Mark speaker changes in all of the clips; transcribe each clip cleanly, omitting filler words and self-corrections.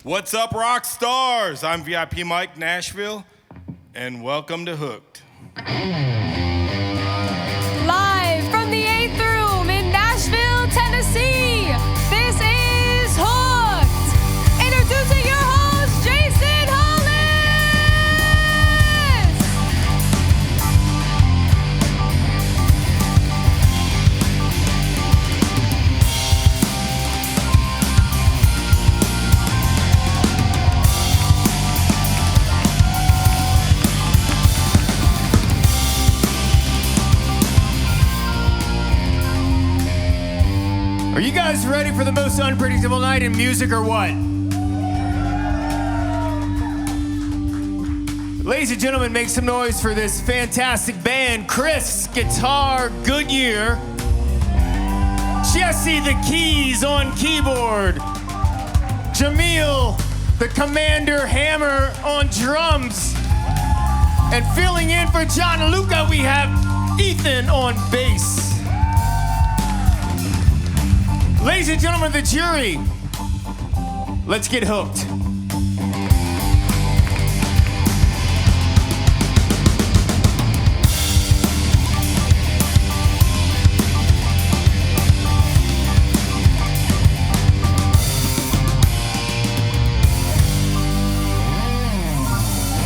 Speaker 1: What's up, rock stars? I'm VIP Mike, Nashville, and welcome to Hooked.
Speaker 2: Live from the 8th room in Nashville, Tennessee, this is Hooked. Introducing your host, Jason Hollis.
Speaker 3: Are you guys ready for the most unpredictable night in music or what? Ladies and gentlemen, make some noise for this fantastic band. Chris, guitar, Goodyear. Jesse, the keys on keyboard. Jamil, the commander hammer on drums. And filling in for John and Luca, we have Ethan on bass. Ladies and gentlemen of the jury, let's get hooked.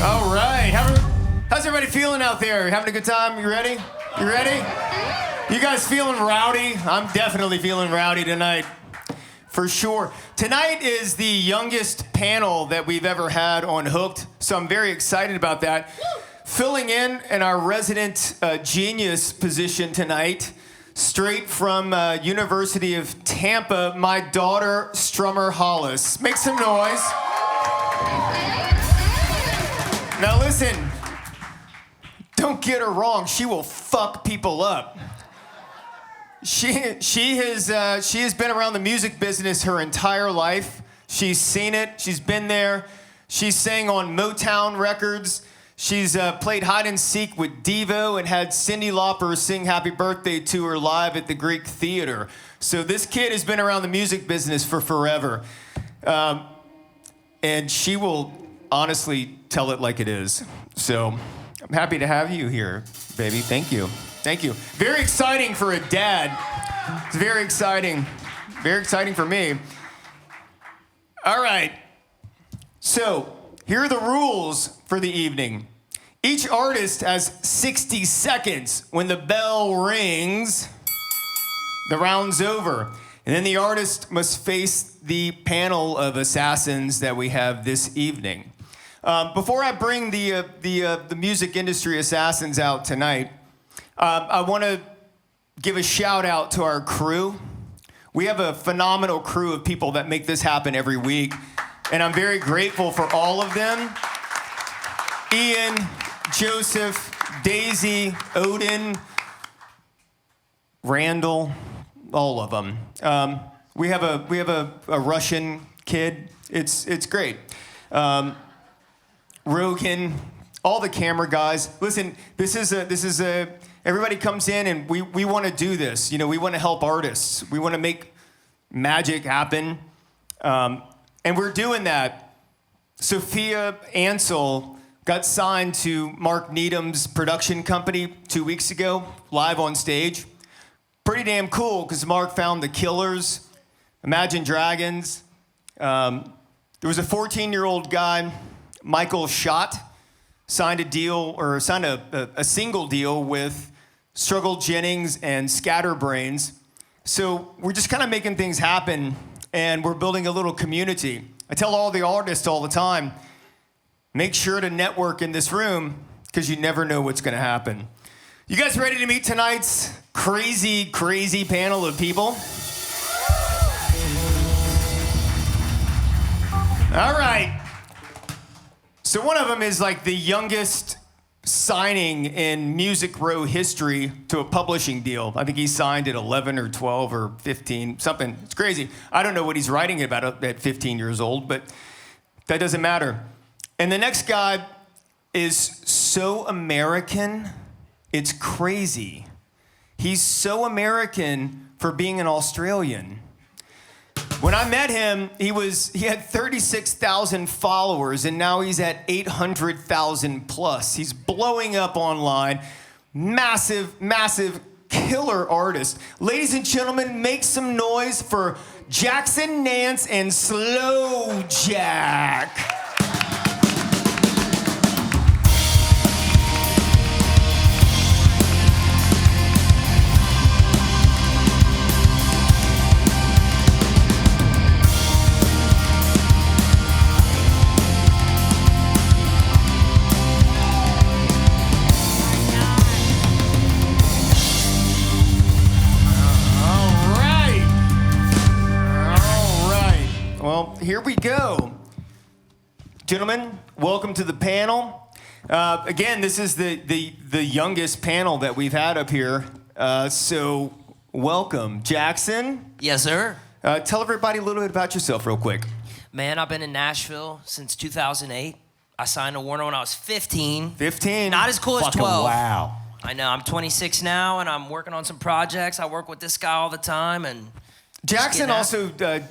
Speaker 3: All right, how's everybody feeling out there? Having a good time? You ready? You ready? You guys feeling rowdy? I'm definitely feeling rowdy tonight, for sure. Tonight is the youngest panel that we've ever had on Hooked, so I'm very excited about that. Filling in our resident genius position tonight, straight from University of Tampa, my daughter, Strummer Hollis. Make some noise. Now listen, don't get her wrong, she will fuck people up. She has been around the music business her entire life. She's seen it. She's been there. She's sang on Motown records. She's played hide and seek with Devo and had Cyndi Lauper sing Happy Birthday to her live at the Greek Theater. So this kid has been around the music business for forever. And she will honestly tell it like it is. So I'm happy to have you here, baby. Thank you. Thank you. Very exciting for a dad. It's very exciting. Very exciting for me. All right. So, here are the rules for the evening. Each artist has 60 seconds. When the bell rings, the round's over. And then the artist must face the panel of assassins that we have this evening. Before I bring the music industry assassins out tonight, I want to give a shout out to our crew. We have a phenomenal crew of people that make this happen every week, and I'm very grateful for all of them. Ian, Joseph, Daisy, Odin, Randall, all of them. We have a Russian kid. It's great. Rogan, all the camera guys. Listen, this is a everybody comes in and we want to do this. You know, we want to help artists. We want to make magic happen. And we're doing that. Sophia Ansel got signed to Mark Needham's production company 2 weeks ago, live on stage. Pretty damn cool, because Mark found The Killers, Imagine Dragons. There was a 14-year-old guy, Michael Schott, signed a single deal with Struggle Jennings and Scatterbrains. So we're just kind of making things happen, and we're building a little community. I tell all the artists all the time, make sure to network in this room, because you never know what's going to happen. You guys ready to meet tonight's crazy, crazy panel of people? All right. So one of them is like the youngest signing in Music Row history to a publishing deal. I think he signed at 11 or 12 or 15, something. It's crazy. I don't know what he's writing about at 15 years old, but that doesn't matter. And the next guy is so American, it's crazy. He's so American for being an Australian. When I met him, he had 36,000 followers, and now he's at 800,000 plus. He's blowing up online. Massive, massive killer artist. Ladies and gentlemen, make some noise for Jackson, Nance, and Sloe Jack. Well, here we go. Gentlemen, welcome to the panel. Again, this is the youngest panel that we've had up here. So welcome. Jackson?
Speaker 4: Yes, sir.
Speaker 3: Tell everybody a little bit about yourself real quick.
Speaker 4: Man, I've been in Nashville since 2008. I signed to Warner when I was 15.
Speaker 3: 15?
Speaker 4: Not as cool as
Speaker 5: Fucking
Speaker 4: 12.
Speaker 5: wow.
Speaker 4: I know. I'm 26 now, and I'm working on some projects. I work with this guy all the time, and
Speaker 3: Jackson
Speaker 4: just getting
Speaker 3: also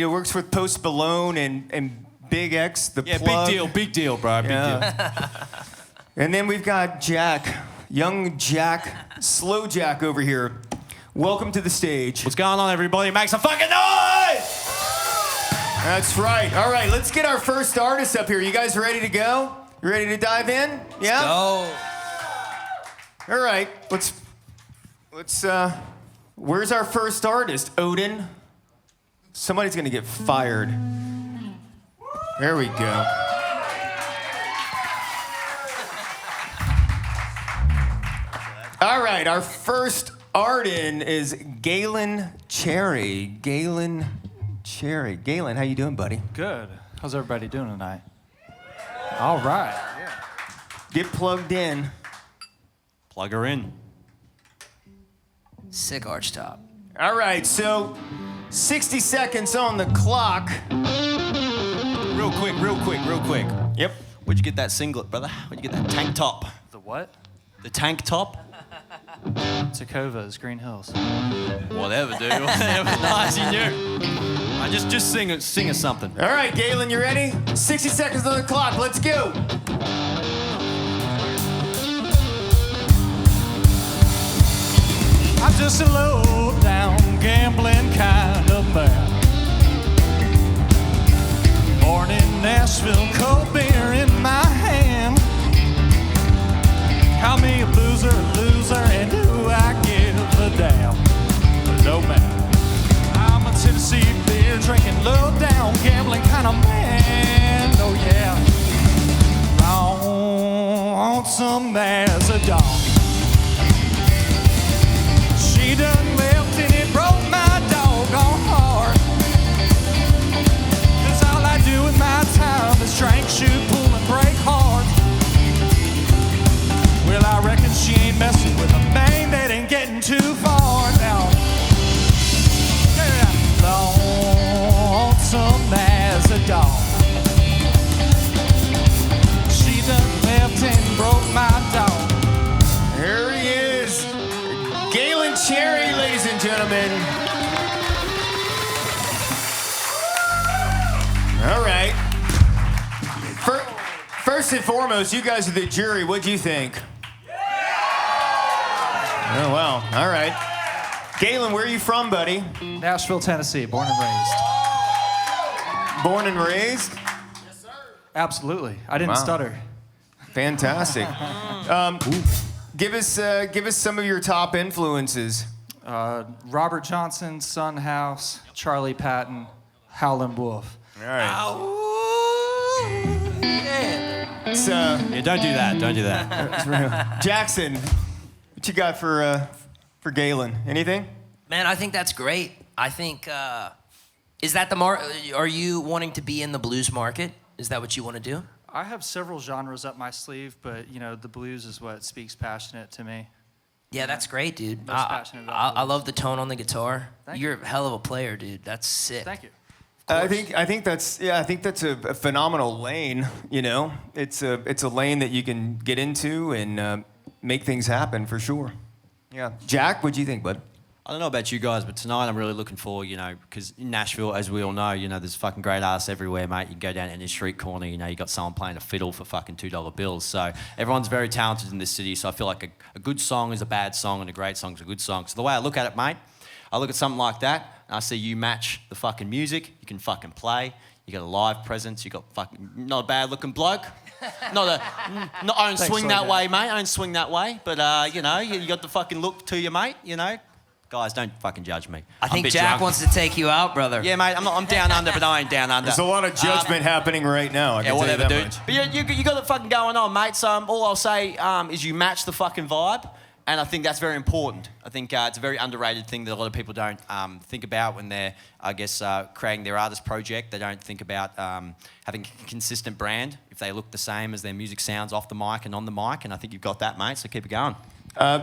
Speaker 3: works with Post Malone and Big X, the Plug.
Speaker 5: Big deal, bro. Big deal.
Speaker 3: And then we've got Jack, young Jack, Sloe Jack over here. Welcome to the stage.
Speaker 5: What's going on, everybody? Make some fucking noise!
Speaker 3: That's right. All right, let's get our first artist up here. You guys ready to go? You ready to dive in? Yeah?
Speaker 4: go.
Speaker 3: All right, let's where's our first artist? Odin? Somebody's gonna get fired. There we go. All right, our first Arden is Galen Cherry. Galen Cherry. Galen, how you doing, buddy?
Speaker 6: Good. How's everybody doing tonight? All right.
Speaker 3: Get plugged in.
Speaker 5: Plug her in.
Speaker 4: Sick arch top.
Speaker 3: All right, so 60 seconds on the clock.
Speaker 5: Real quick.
Speaker 3: Yep.
Speaker 5: Where'd you get that singlet, brother? Where'd you get that tank top?
Speaker 6: The what?
Speaker 5: The tank top?
Speaker 6: Tacova's, Green Hills.
Speaker 5: Whatever, dude. Whatever. Nice, you knew. Just sing us something.
Speaker 3: All right, Galen, you ready? 60 seconds on the clock. Let's go.
Speaker 6: I'm just a low down gambling kind of man. Born in Nashville, cold beer in my hand. Call me a loser, and do I give a damn? No man. I'm a Tennessee beer drinking, low down gambling kind of man. Oh yeah. Lonesome as a dog. She done left and it broke my doggone heart. 'Cause all I do with my time is drink, shoot, pull, and break hard. Well, I reckon she ain't messing with a man that ain't getting too far now. Yeah. Lonesome as a dog. She done left and broke my dog.
Speaker 3: Here he is. Galen Cherry, ladies and gentlemen. All right. First and foremost, you guys are the jury. What'd you think? Oh, wow. All right. Galen, where are you from, buddy?
Speaker 6: Nashville, Tennessee, born and raised.
Speaker 3: Born and raised?
Speaker 6: Absolutely. I didn't
Speaker 3: Wow.
Speaker 6: stutter.
Speaker 3: Fantastic. Give us some of your top influences.
Speaker 6: Robert Johnson, Son House, Charlie Patten, Howlin' Wolf.
Speaker 3: All right.
Speaker 4: Yeah.
Speaker 3: So,
Speaker 5: Yeah, don't do that.
Speaker 3: Jackson, what you got for Galen? Anything?
Speaker 4: Man, I think that's great. I think, is that are you wanting to be in the blues market? Is that what you want to do?
Speaker 6: I have several genres up my sleeve, but the blues is what speaks passionate to me.
Speaker 4: Yeah, that's great, dude.
Speaker 6: Most passionate about
Speaker 4: I
Speaker 6: blues.
Speaker 4: love the tone on the guitar.
Speaker 6: Thank
Speaker 4: You're a hell of a player, dude. That's sick.
Speaker 6: Thank you.
Speaker 3: I think that's a phenomenal lane. It's a lane that you can get into and make things happen for sure. Yeah, Jack, what'd you think, bud?
Speaker 5: I don't know about you guys, but tonight I'm really looking for, because in Nashville, as we all know, there's fucking great artists everywhere, mate. You go down any street corner, you got someone playing a fiddle for fucking $2 bills. So everyone's very talented in this city. So I feel like a good song is a bad song and a great song is a good song. So the way I look at it, mate, I look at something like that and I see you match the fucking music. You can fucking play. You got a live presence. You got fucking not a bad looking bloke. I don't swing that way, mate. I don't swing that way. But you got the fucking look to you, mate. Guys, don't fucking judge me.
Speaker 4: I think
Speaker 5: bit
Speaker 4: Jack
Speaker 5: drunk.
Speaker 4: wants to take you out, brother.
Speaker 5: Yeah, mate. I'm down under, but I ain't down under.
Speaker 3: There's a lot of judgment happening right now. I can tell you
Speaker 5: whatever,
Speaker 3: that
Speaker 5: dude.
Speaker 3: much.
Speaker 5: But you got it fucking going on, mate. So all I'll say is you match the fucking vibe, and I think that's very important. I think it's a very underrated thing that a lot of people don't think about when they're, I guess, creating their artist project. They don't think about having a consistent brand if they look the same as their music sounds off the mic and on the mic. And I think you've got that, mate. So keep it going.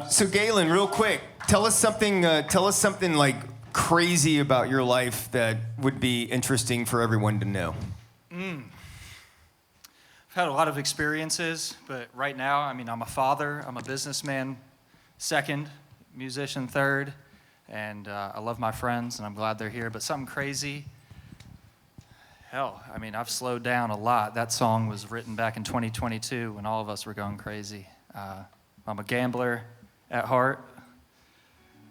Speaker 3: So Galen, real quick, tell us something like crazy about your life that would be interesting for everyone to know.
Speaker 6: I've had a lot of experiences, but right now, I'm a father, I'm a businessman, second, musician, third, and I love my friends, and I'm glad they're here. But something crazy, hell, I've slowed down a lot. That song was written back in 2022 when all of us were going crazy. I'm a gambler at heart,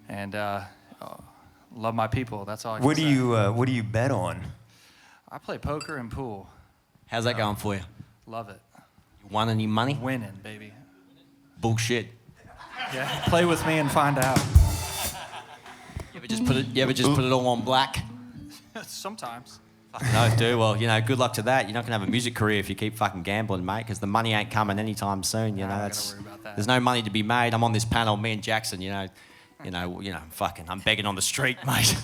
Speaker 6: and love my people. That's all I can say.
Speaker 3: What do you bet on?
Speaker 6: I play poker and pool.
Speaker 5: How's that going for you?
Speaker 6: Love it.
Speaker 5: You won any money?
Speaker 6: Winning, baby.
Speaker 5: Bullshit.
Speaker 6: Yeah, play with me and find out.
Speaker 5: You ever just put it all on black?
Speaker 6: Sometimes.
Speaker 5: No, dude. Well, good luck to that. You're not gonna have a music career if you keep fucking gambling, mate. Because the money ain't coming anytime soon.
Speaker 6: I gotta worry about that.
Speaker 5: There's no money to be made. I'm on this panel, me and Jackson. Fucking, I'm begging on the street, mate.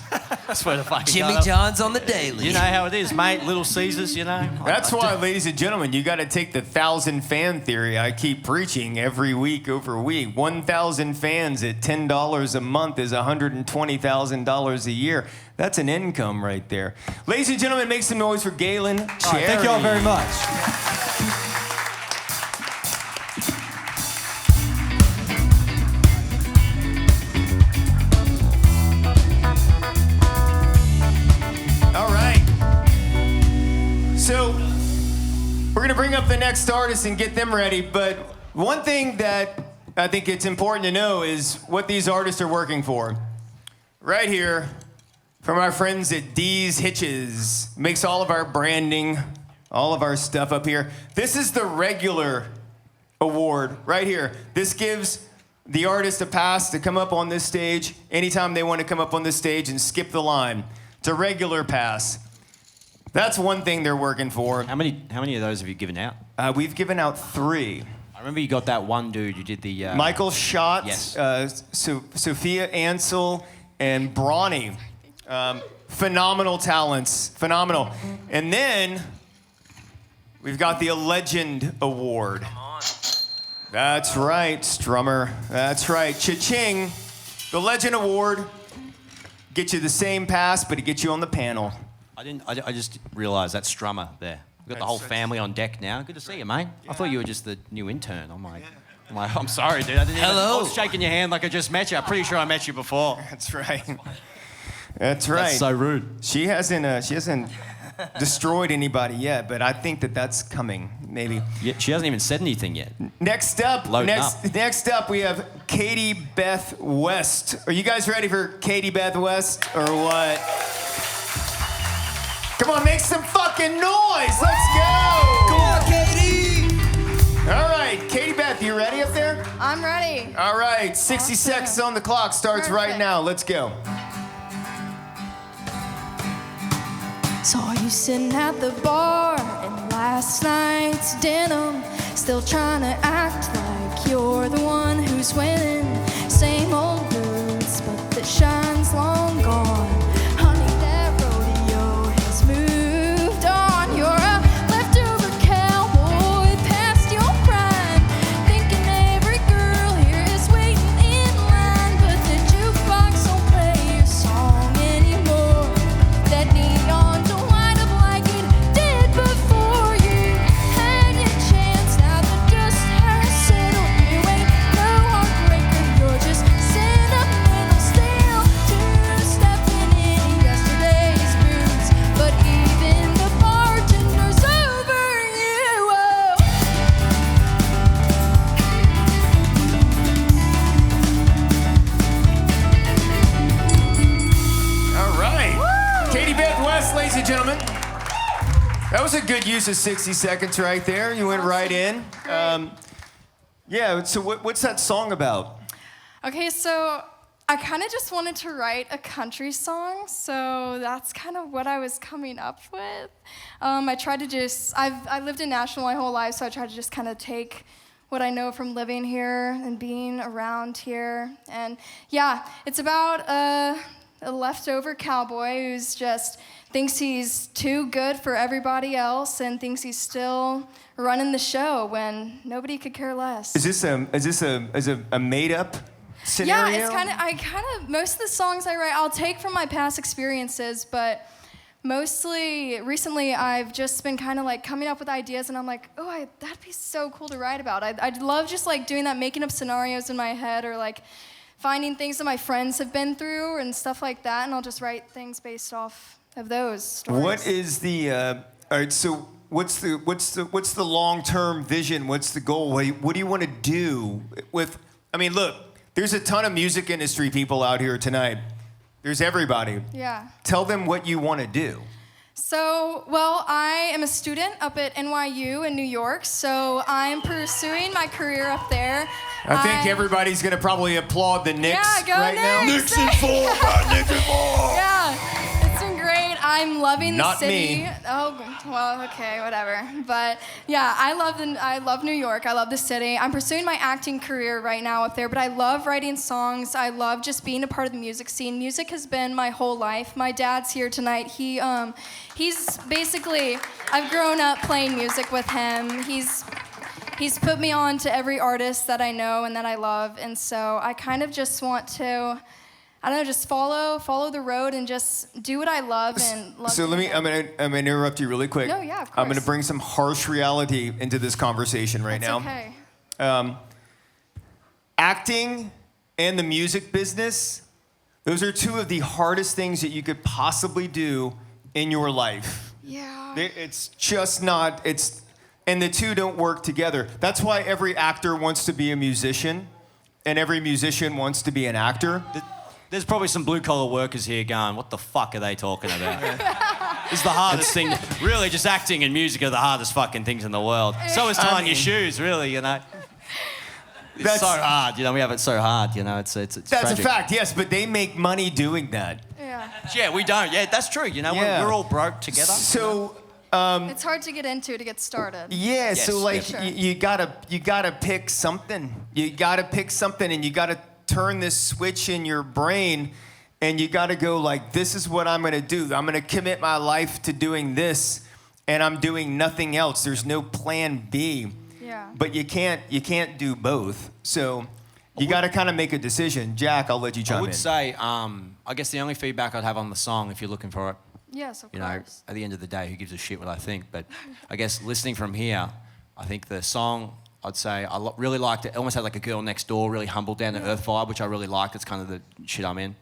Speaker 5: I swear to fucking
Speaker 4: Jimmy
Speaker 5: God.
Speaker 4: John's on the daily.
Speaker 5: You know how it is, mate. Little Caesars,
Speaker 3: That's why, ladies and gentlemen, you got to take the 1,000 fan theory I keep preaching every week over week. 1,000 fans at $10 a month is $120,000 a year. That's an income right there. Ladies and gentlemen, make some noise for Galen.
Speaker 7: All right, thank you all very much.
Speaker 3: All right. So we're going to bring up the next artist and get them ready. But one thing that I think it's important to know is what these artists are working for. Right here, from our friends at D's Hitches, makes all of our branding, all of our stuff up here. This is the regular award right here. This gives the artist a pass to come up on this stage anytime they want to come up on this stage and skip the line. It's a regular pass. That's one thing they're working for.
Speaker 5: How many of those have you given out?
Speaker 3: We've given out 3.
Speaker 5: I remember you got that one dude. You did the
Speaker 3: Michael Schott,
Speaker 5: Yes.
Speaker 3: Sophia Ansel, and Brawny. Phenomenal talents, phenomenal. And then we've got the Legend Award. Come on. That's right, Strummer. That's right. Cha-ching. The Legend Award gets you the same pass, but it gets you on the panel.
Speaker 5: I just realised that's Strummer there. We've got the whole family on deck now. Good to see you, mate. I thought you were just the new intern. I'm like, I'm sorry, dude. I was shaking your hand like I just met you. I'm pretty sure I met you before.
Speaker 3: That's right. That's right.
Speaker 5: That's so rude.
Speaker 3: She hasn't destroyed anybody yet, but I think that's coming, maybe.
Speaker 5: Yeah, she hasn't even said anything yet.
Speaker 3: Next up,
Speaker 5: Loading up.
Speaker 3: next up, we have Katie Beth West. Are you guys ready for Katie Beth West or what? Come on, make some fucking noise. Let's go.
Speaker 4: Come on, Katie.
Speaker 3: All right, Katie Beth, you ready up there?
Speaker 2: I'm ready.
Speaker 3: All right, 60 seconds on the clock. Starts right
Speaker 2: Perfect.
Speaker 3: now. Let's go.
Speaker 2: Saw you sitting at the bar in last night's denim, still trying to act like you're the one who's winning. Same old boots, but the shine's long gone. Honey, that rodeo has moved on. You're a leftover cowboy past your prime, thinking every girl here is waiting in line, but the jukebox don't play your song anymore. That neon don't light up like it did before. You had your chance, now the dust has settled. You ain't no heartbreaker, you're just sentimental.
Speaker 3: and gentlemen. That was a good use of 60 seconds right there. You went right in. Yeah, so what's that song about?
Speaker 2: Okay, so I kind of just wanted to write a country song, so that's kind of what I was coming up with. I tried to I lived in Nashville my whole life, so I tried to just kind of take what I know from living here and being around here. And yeah, it's about a leftover cowboy who's just thinks he's too good for everybody else and thinks he's still running the show when nobody could care less.
Speaker 3: Is this a made up scenario?
Speaker 2: Yeah, it's most of the songs I write I'll take from my past experiences, but mostly recently I've just been kind of like coming up with ideas and I'm like, oh, that'd be so cool to write about. I'd love just like doing that, making up scenarios in my head or like finding things that my friends have been through and stuff like that, and I'll just write things based off of those stories.
Speaker 3: What is the all right, so what's the long-term vision? What's the goal? What do you want to do with, I mean, look, there's a ton of music industry people out here tonight. There's everybody.
Speaker 2: Yeah.
Speaker 3: Tell them what you want to do.
Speaker 2: So, well, I am a student up at NYU in New York, so I'm pursuing my career up there.
Speaker 3: I think everybody's going to probably applaud the Knicks right now.
Speaker 1: Knicks and four, Knicks and four.
Speaker 2: Yeah, it's been great. I'm loving
Speaker 3: Not
Speaker 2: the city.
Speaker 3: me.
Speaker 2: Oh, well, okay, whatever. But yeah, I love New York. I love the city. I'm pursuing my acting career right now up there, but I love writing songs. I love just being a part of the music scene. Music has been my whole life. My dad's here tonight. He's basically, I've grown up playing music with him. He's put me on to every artist that I know and that I love, and so I kind of just want to, I don't know, just follow the road and just do what I love and love.
Speaker 3: So I'm gonna interrupt you really quick.
Speaker 2: No, yeah, of
Speaker 3: I'm gonna
Speaker 2: course.
Speaker 3: bring some harsh reality into this conversation right now.
Speaker 2: Okay.
Speaker 3: Acting and the music business, those are two of the hardest things that you could possibly do in your life.
Speaker 2: Yeah.
Speaker 3: It's just not, and the two don't work together. That's why every actor wants to be a musician, and every musician wants to be an actor.
Speaker 5: There's probably some blue-collar workers here going, what the fuck are they talking about? It's the hardest thing. Really, just acting and music are the hardest fucking things in the world. So is tying your shoes, really, you know. It's so hard, you know, we have it so hard, you know, it's
Speaker 3: That's
Speaker 5: tragic.
Speaker 3: a fact, yes, but they make money doing that.
Speaker 2: Yeah.
Speaker 5: Yeah, we don't. Yeah, that's true, you know,
Speaker 3: Yeah.
Speaker 5: we're all broke together.
Speaker 3: So,
Speaker 2: It's hard to get into to get started.
Speaker 3: yeah,
Speaker 5: Yes,
Speaker 3: so like
Speaker 2: sure.
Speaker 3: you gotta pick something. You gotta pick something, and you gotta turn this switch in your brain, and you gotta go like, this is what I'm gonna do. I'm gonna commit my life to doing this, and I'm doing nothing else. There's no plan B.
Speaker 2: Yeah.
Speaker 3: But you can't do both. So you gotta kind of make a decision. Jack, I'll let you chime
Speaker 5: I
Speaker 3: in.
Speaker 5: would say, I guess the only feedback I'd have on the song, if you're looking for it,
Speaker 2: Yes, of
Speaker 5: you know,
Speaker 2: course.
Speaker 5: at the end of the day, who gives a shit what I think? But I guess listening from here, I think the song, I'd say I really liked it. It almost had like a girl next door, really humble, down to earth vibe, which I really liked. It's kind of the shit I'm in,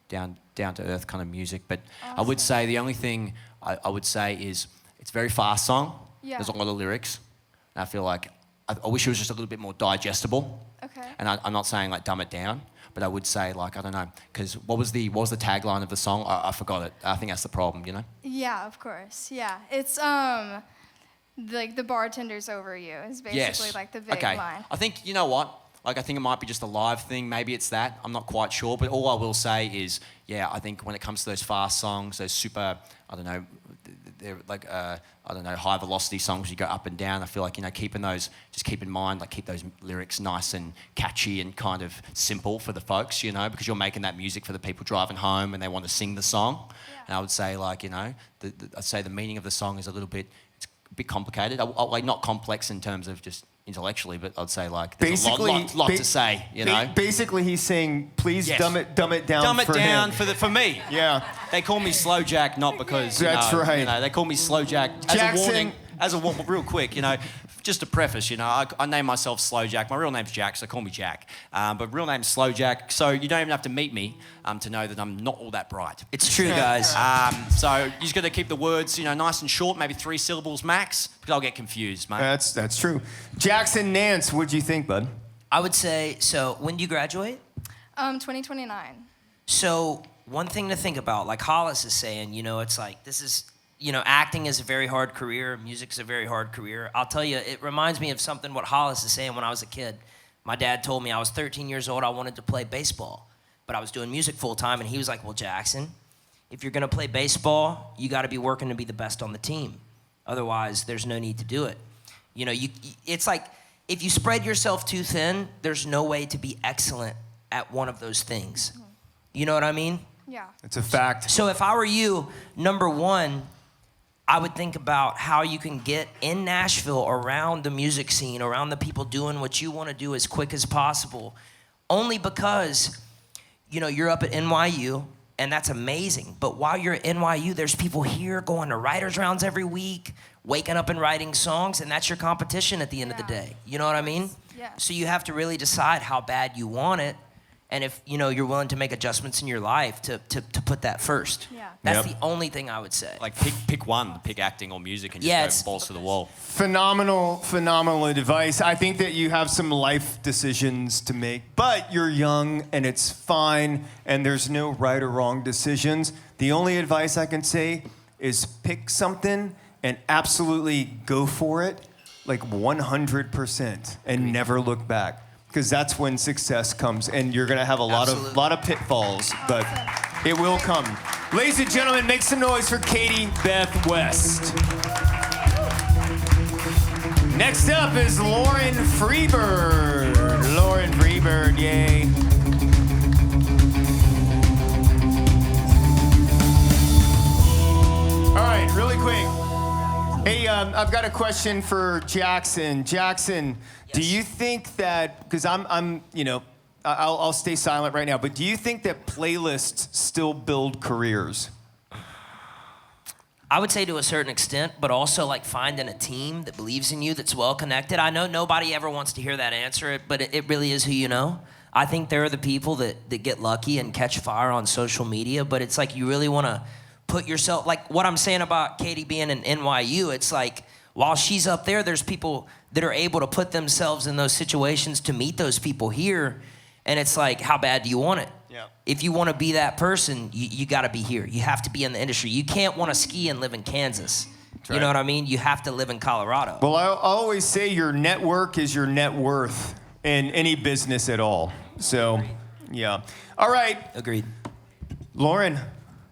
Speaker 5: down to earth kind of music. But I would say the only thing I would say is it's a very fast song.
Speaker 2: Yeah.
Speaker 5: There's a lot of lyrics. And I feel like I wish it was just a little bit more digestible.
Speaker 2: Okay.
Speaker 5: And I'm not saying like dumb it down, but I would say like, I don't know, because what was the tagline of the song? I forgot it. I think that's the problem, you know?
Speaker 2: Yeah, of course. Yeah. It's like the bartender's over you is basically like the big line.
Speaker 5: I think, you know what? Like, I think it might be just a live thing. Maybe it's that. I'm not quite sure. But all I will say is, yeah, I think when it comes to those fast songs, those super, I don't know, they're like, I don't know, high velocity songs, you go up and down. I feel like, you know, keeping those, just keep in mind, like, keep those lyrics nice and catchy and kind of simple for the folks, you know, because you're making that music for the people driving home and they want to sing the song. Yeah. And I would say, like, you know, I'd say the meaning of the song is a little bit, it's a bit complicated. Like, not complex in terms of just intellectually, but I'd say like there's
Speaker 3: Basically,
Speaker 5: a lot to say, you know.
Speaker 3: Basically, he's saying, please
Speaker 5: Yes.
Speaker 3: dumb it down.
Speaker 5: Dumb it
Speaker 3: for
Speaker 5: down
Speaker 3: him.
Speaker 5: for me.
Speaker 3: Yeah.
Speaker 5: They call me Slow Jack not because
Speaker 3: That's
Speaker 5: you know,
Speaker 3: right.
Speaker 5: You know, they call me Slow Jack as
Speaker 3: Jackson.
Speaker 5: a warning. As a real quick, you know, just a preface, you know, I name myself Slow Jack. My real name's Jack, so call me Jack. But real name's Slow Jack, so you don't even have to meet me to know that I'm not all that bright.
Speaker 4: It's true, guys.
Speaker 5: So you just got to keep the words, you know, nice and short, maybe 3 syllables max, because I'll get confused, mate.
Speaker 3: That's true. Jackson, Nance, what'd you think, bud?
Speaker 4: I would say, so when do you graduate?
Speaker 2: 2029.
Speaker 4: So one thing to think about, like Hollis is saying, you know, it's like this is acting is a very hard career. Music's a very hard career. I'll tell you, it reminds me of something what Hollis is saying when I was a kid. My dad told me I was 13 years old, I wanted to play baseball, but I was doing music full time, and he was like, well, Jackson, if you're gonna play baseball, you gotta be working to be the best on the team. Otherwise, there's no need to do it. It's like, if you spread yourself too thin, there's no way to be excellent at one of those things. You know what I mean?
Speaker 2: Yeah.
Speaker 3: It's a fact.
Speaker 4: So if I were you, number one, I would think about how you can get in Nashville around the music scene, around the people doing what you want to do as quick as possible. Only because, you're up at NYU, and that's amazing. But while you're at NYU, there's people here going to writers' rounds every week, waking up and writing songs, and that's your competition at the end of the day. You know what I mean?
Speaker 2: Yeah.
Speaker 4: So you have to really decide how bad you want it, and if you're willing to make adjustments in your life to put that first.
Speaker 2: Yeah.
Speaker 4: That's the only thing I would say.
Speaker 5: Like pick one, pick acting or music, and just go balls to the wall.
Speaker 3: Phenomenal advice. I think that you have some life decisions to make, but you're young and it's fine, and there's no right or wrong decisions. The only advice I can say is pick something and absolutely go for it, like 100%, and never look back. Because that's when success comes, and you're gonna have a lot of pitfalls, but it will come. Ladies and gentlemen, make some noise for Katie Beth West. Next up is Lauren Freebird. Lauren Freebird, yay. All right, really quick. Hey, I've got a question for Jackson. Jackson, do you think that, because I'll stay silent right now, but do you think that playlists still build careers?
Speaker 4: I would say to a certain extent, but also like finding a team that believes in you, that's well connected. I know nobody ever wants to hear that answer, but it really is who you know. I think there are the people that get lucky and catch fire on social media, but it's like you really want to put yourself, like what I'm saying about Katie being in NYU, it's like while she's up there, there's people that are able to put themselves in those situations to meet those people here, and it's like, how bad do you want it?
Speaker 3: Yeah.
Speaker 4: If you want to be that person, you got to be here. You have to be in the industry. You can't want to ski and live in Kansas.
Speaker 3: Right.
Speaker 4: You know what I mean? You have to live in Colorado.
Speaker 3: Well, I always say your network is your net worth in any business at all. So, yeah. All right.
Speaker 4: Agreed.
Speaker 3: Lauren,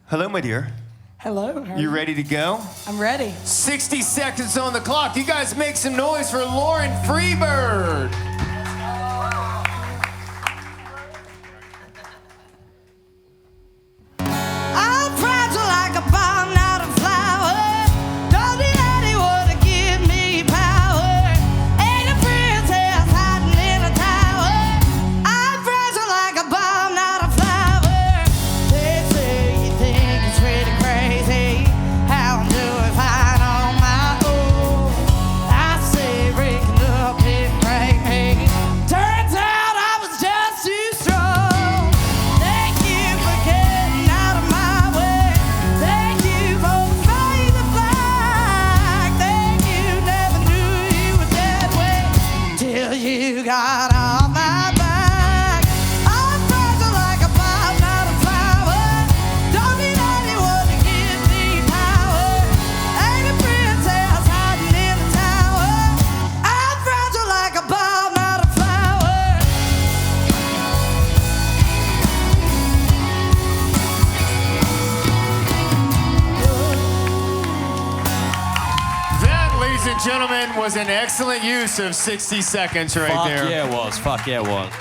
Speaker 3: hello, my dear.
Speaker 7: Hello. How are
Speaker 3: You ready to go?
Speaker 7: I'm ready.
Speaker 3: 60 seconds on the clock. You guys make some noise for Lauren Freebird.
Speaker 7: I'm fragile like a bomb, not a flower. Don't need anyone to give me power. Ain't a princess hiding in a tower. I'm fragile like a bomb, not a flower. They say you think it's pretty crazy how I'm doing fine on my own. I say breaking up didn't break me. Turns out I was just too strong. Thank you for getting out of my way. Thank you for the fade the flag. Thank you, never knew you were that way till you got off my back. I'm fragile like a bomb, not a flower. Don't need anyone to give me power. Ain't a princess hiding in a tower. I'm fragile like a bomb, not a flower.
Speaker 3: That, ladies and gentlemen, was an excellent use of 60 seconds right
Speaker 5: Fuck
Speaker 3: there.
Speaker 5: yeah, it was. Fuck yeah, it was.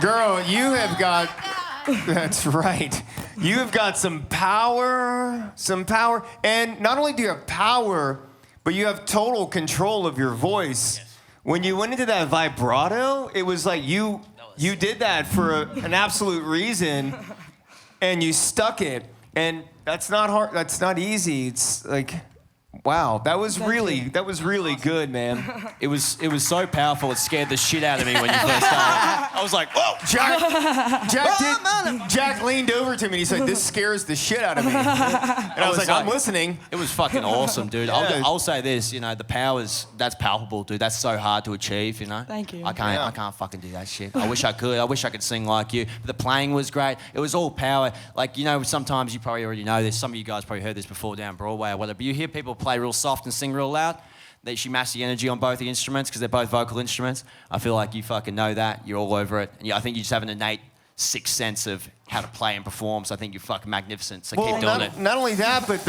Speaker 3: Girl, you have got, that's right. You have got some power. And not only do you have power, but you have total control of your voice. Yes. When you went into that vibrato, it was like you did that for an absolute reason, and you stuck it. And that's not hard. That's not easy. It's like, Wow, that was really good, man.
Speaker 5: It was so powerful. It scared the shit out of me when you first started. I was like, whoa.
Speaker 3: Jack leaned over to me and he said, "This scares the shit out of me." And I was like, "I'm listening."
Speaker 5: It was fucking awesome, dude.
Speaker 3: Yeah.
Speaker 5: I'll say this, the powers, that's palpable, dude. That's so hard to achieve,
Speaker 8: Thank you.
Speaker 5: I can't fucking do that shit. I wish I could. I wish I could sing like you. But the playing was great. It was all power. Like, sometimes you probably already know this. Some of you guys probably heard this before down Broadway or whatever. But you hear people play real soft and sing real loud. She matched the energy on both the instruments because they're both vocal instruments. I feel like you fucking know that. You're all over it. And I think you just have an innate sixth sense of how to play and perform. So I think you're fucking magnificent. So keep doing it.
Speaker 3: Not only that, but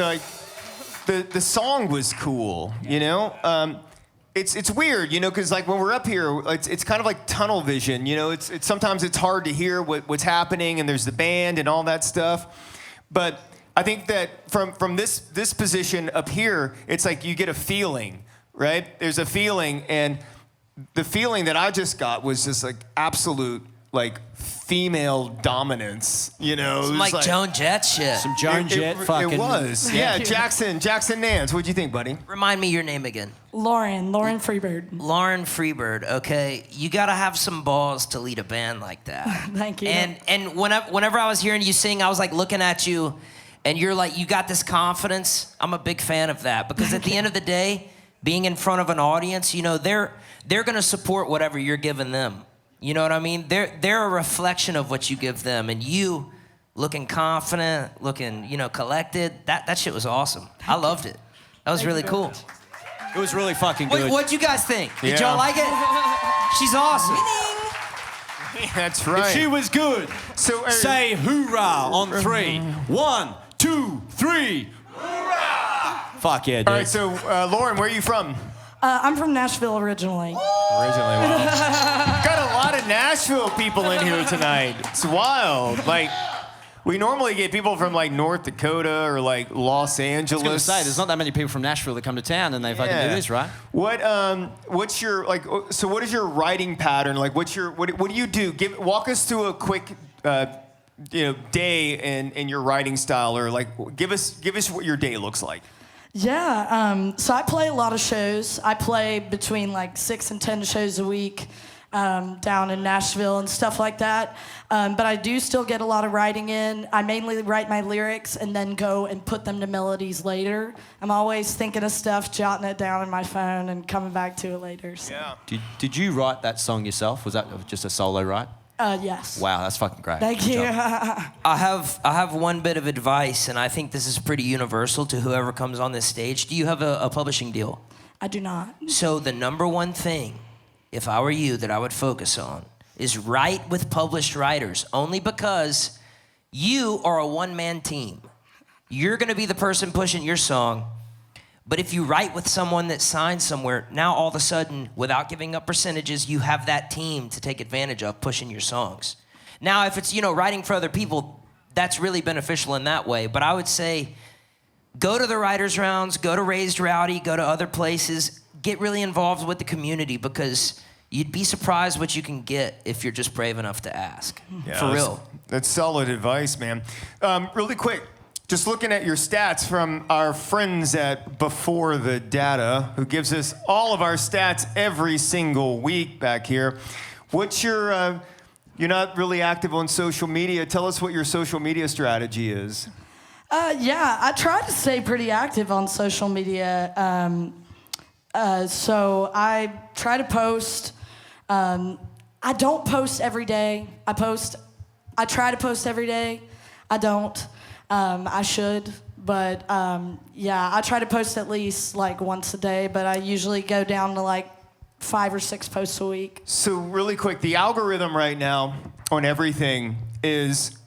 Speaker 3: the song was cool. It's weird, because like when we're up here, it's kind of like tunnel vision. It's sometimes it's hard to hear what's happening, and there's the band and all that stuff. But I think that from this position up here, it's like you get a feeling, right? There's a feeling, and the feeling that I just got was just like absolute like female dominance.
Speaker 4: Some like Joan Jett shit.
Speaker 5: Some Joan Jett fucking.
Speaker 3: It was. Yeah, Jackson Nance. What'd you think, buddy?
Speaker 4: Remind me your name again.
Speaker 8: Lauren Freebird.
Speaker 4: Lauren Freebird. Okay, you gotta have some balls to lead a band like that.
Speaker 8: Thank you.
Speaker 4: And whenever I was hearing you sing, I was like looking at you, and you're like, you got this confidence. I'm a big fan of that because at the end of the day, being in front of an audience, they're gonna support whatever you're giving them. You know what I mean? They're a reflection of what you give them, and you looking confident, looking collected. That shit was awesome. I loved it. That was really cool.
Speaker 5: It was really fucking good.
Speaker 4: What'd you guys think? Did
Speaker 3: Yeah.
Speaker 4: y'all like it? She's awesome.
Speaker 3: That's right.
Speaker 5: If she was good.
Speaker 3: So
Speaker 5: Say hoorah on 3. 1, 2, 3. Hoorah! Fuck yeah, dude.
Speaker 3: All right, so Lauren, where are you from?
Speaker 8: I'm from Nashville originally.
Speaker 3: Wow. Got a lot of Nashville people in here tonight. It's wild. Like, we normally get people from like North Dakota or like Los Angeles.
Speaker 5: I was going to say, there's not that many people from Nashville that come to town and they fucking do this, right?
Speaker 3: What's your so what is your writing pattern? Like, what do you do? Walk us through a quick day in your writing style, or like give us what your day looks like.
Speaker 8: Yeah, so I play a lot of shows. I play between like 6 and 10 shows a week down in Nashville and stuff like that. But I do still get a lot of writing in. I mainly write my lyrics and then go and put them to melodies later. I'm always thinking of stuff, jotting it down in my phone and coming back to it later. So.
Speaker 3: Yeah.
Speaker 5: Did you write that song yourself? Was that just a solo write?
Speaker 8: Yes.
Speaker 5: Wow, that's fucking great.
Speaker 8: Thank
Speaker 5: Good
Speaker 8: you.
Speaker 5: job.
Speaker 4: I have one bit of advice, and I think this is pretty universal to whoever comes on this stage. Do you have a publishing deal?
Speaker 8: I do not.
Speaker 4: So the number one thing, if I were you, that I would focus on is write with published writers, only because you are a one-man team. You're going to be the person pushing your song. But if you write with someone that's signed somewhere, now all of a sudden, without giving up percentages, you have that team to take advantage of pushing your songs. Now, if it's, writing for other people, that's really beneficial in that way. But I would say go to the writers' rounds, go to Raised Rowdy, go to other places, get really involved with the community, because you'd be surprised what you can get if you're just brave enough to ask.
Speaker 3: Yeah,
Speaker 4: for real.
Speaker 3: That's solid advice, man. Really quick. Just looking at your stats from our friends at Before the Data, who gives us all of our stats every single week back here. What's your, you're not really active on social media. Tell us what your social media strategy is.
Speaker 8: Yeah, I try to stay pretty active on social media. So I try to post. I don't post every day. I try to post every day. I don't. I should, but yeah, I try to post at least like once a day, but I usually go down to like 5 or 6 posts a week.
Speaker 3: So really quick, the algorithm right now on everything is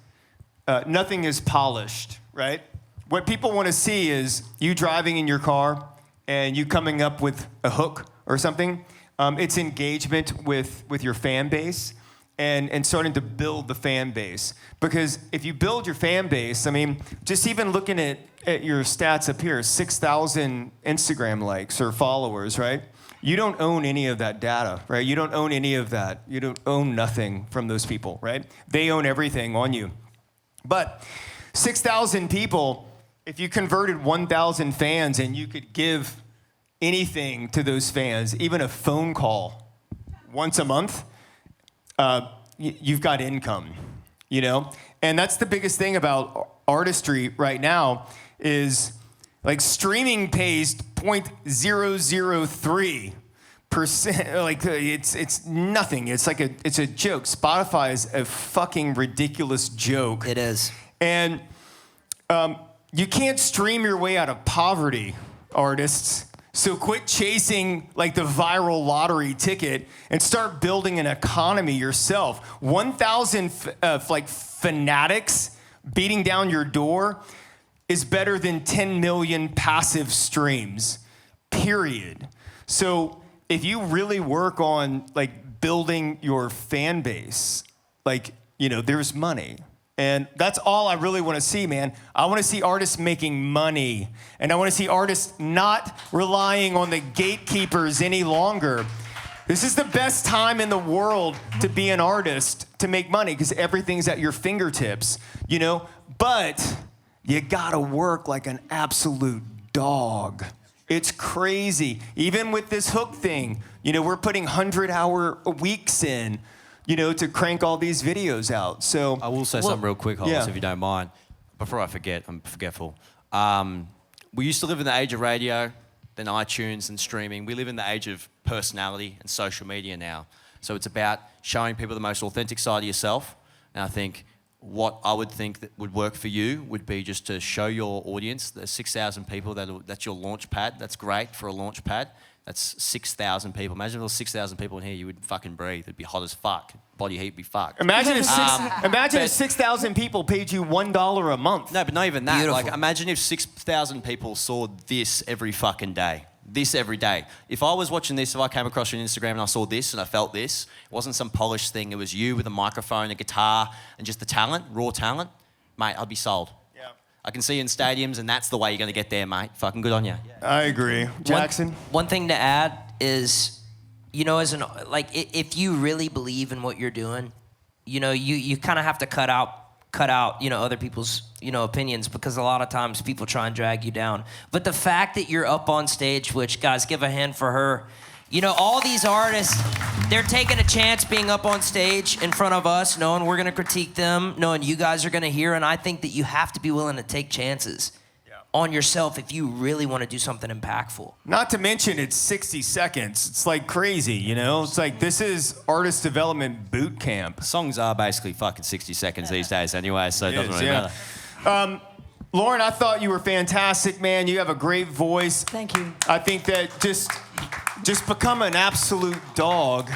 Speaker 3: nothing is polished, right? What people want to see is you driving in your car and you coming up with a hook or something. It's engagement with your fan base. And starting to build the fan base. Because if you build your fan base, I mean, just even looking at your stats up here, 6,000 Instagram likes or followers, right? You don't own any of that data, right? You don't own any of that. You don't own nothing from those people, right? They own everything on you. But 6,000 people, if you converted 1,000 fans and you could give anything to those fans, even a phone call once a month, you've got income, you know? And that's the biggest thing about artistry right now is like streaming pays 0.003%. Like it's nothing. It's like it's a joke. Spotify is a fucking ridiculous joke.
Speaker 4: It is.
Speaker 3: And you can't stream your way out of poverty, artists. So quit chasing like the viral lottery ticket and start building an economy yourself. 1,000 like fanatics beating down your door is better than 10 million passive streams, period. So if you really work on like building your fan base, like, you know, there's money. And that's all I really want to see, man. I want to see artists making money. And I want to see artists not relying on the gatekeepers any longer. This is the best time in the world to be an artist, to make money, because everything's at your fingertips, you know? But you gotta work like an absolute dog. It's crazy. Even with this Hook thing, you know, we're putting 100-hour weeks in, you know, to crank all these videos out. So
Speaker 5: I will say something real quick, Hollis,
Speaker 3: yeah.
Speaker 5: if you don't mind. Before I forget, I'm forgetful. We used to live in the age of radio, then iTunes and streaming. We live in the age of personality and social media now. So it's about showing people the most authentic side of yourself. And I think what I would think that would work for you would be just to show your audience, the 6,000 people, that's your launch pad. That's great for a launch pad. That's 6,000 people. Imagine if there was 6,000 people in here, you would fucking breathe. It'd be hot as fuck. Body heat would be fucked.
Speaker 3: Imagine if 6,000 people paid you $1 a month.
Speaker 5: No, but not even that.
Speaker 4: Beautiful.
Speaker 5: Like, imagine if 6,000 people saw this every fucking day. This every day. If I was watching this, if I came across your Instagram and I saw this and I felt this, it wasn't some polished thing. It was you with a microphone, a guitar, and just the talent, raw talent. Mate, I'd be sold. Yeah. I can see you in stadiums, and that's the way you're going to get there, mate. Fucking good on you.
Speaker 3: I agree. Jackson?
Speaker 4: One thing to add is, you know, if you really believe in what you're doing, you know, you kind of have to cut out, you know, other people's, you know, opinions, because a lot of times people try and drag you down. But the fact that you're up on stage, which, guys, give a hand for her. You know, all these artists, they're taking a chance being up on stage in front of us, knowing we're going to critique them, knowing you guys are going to hear, and I think that you have to be willing to take chances on yourself if you really want to do something impactful.
Speaker 3: Not to mention it's 60 seconds. It's like crazy, you know? It's like this is artist development boot camp.
Speaker 5: Songs are basically fucking 60 seconds these days anyway, so it doesn't really matter.
Speaker 3: Lauren, I thought you were fantastic, man. You have a great voice.
Speaker 8: Thank you.
Speaker 3: I think that just become an absolute dog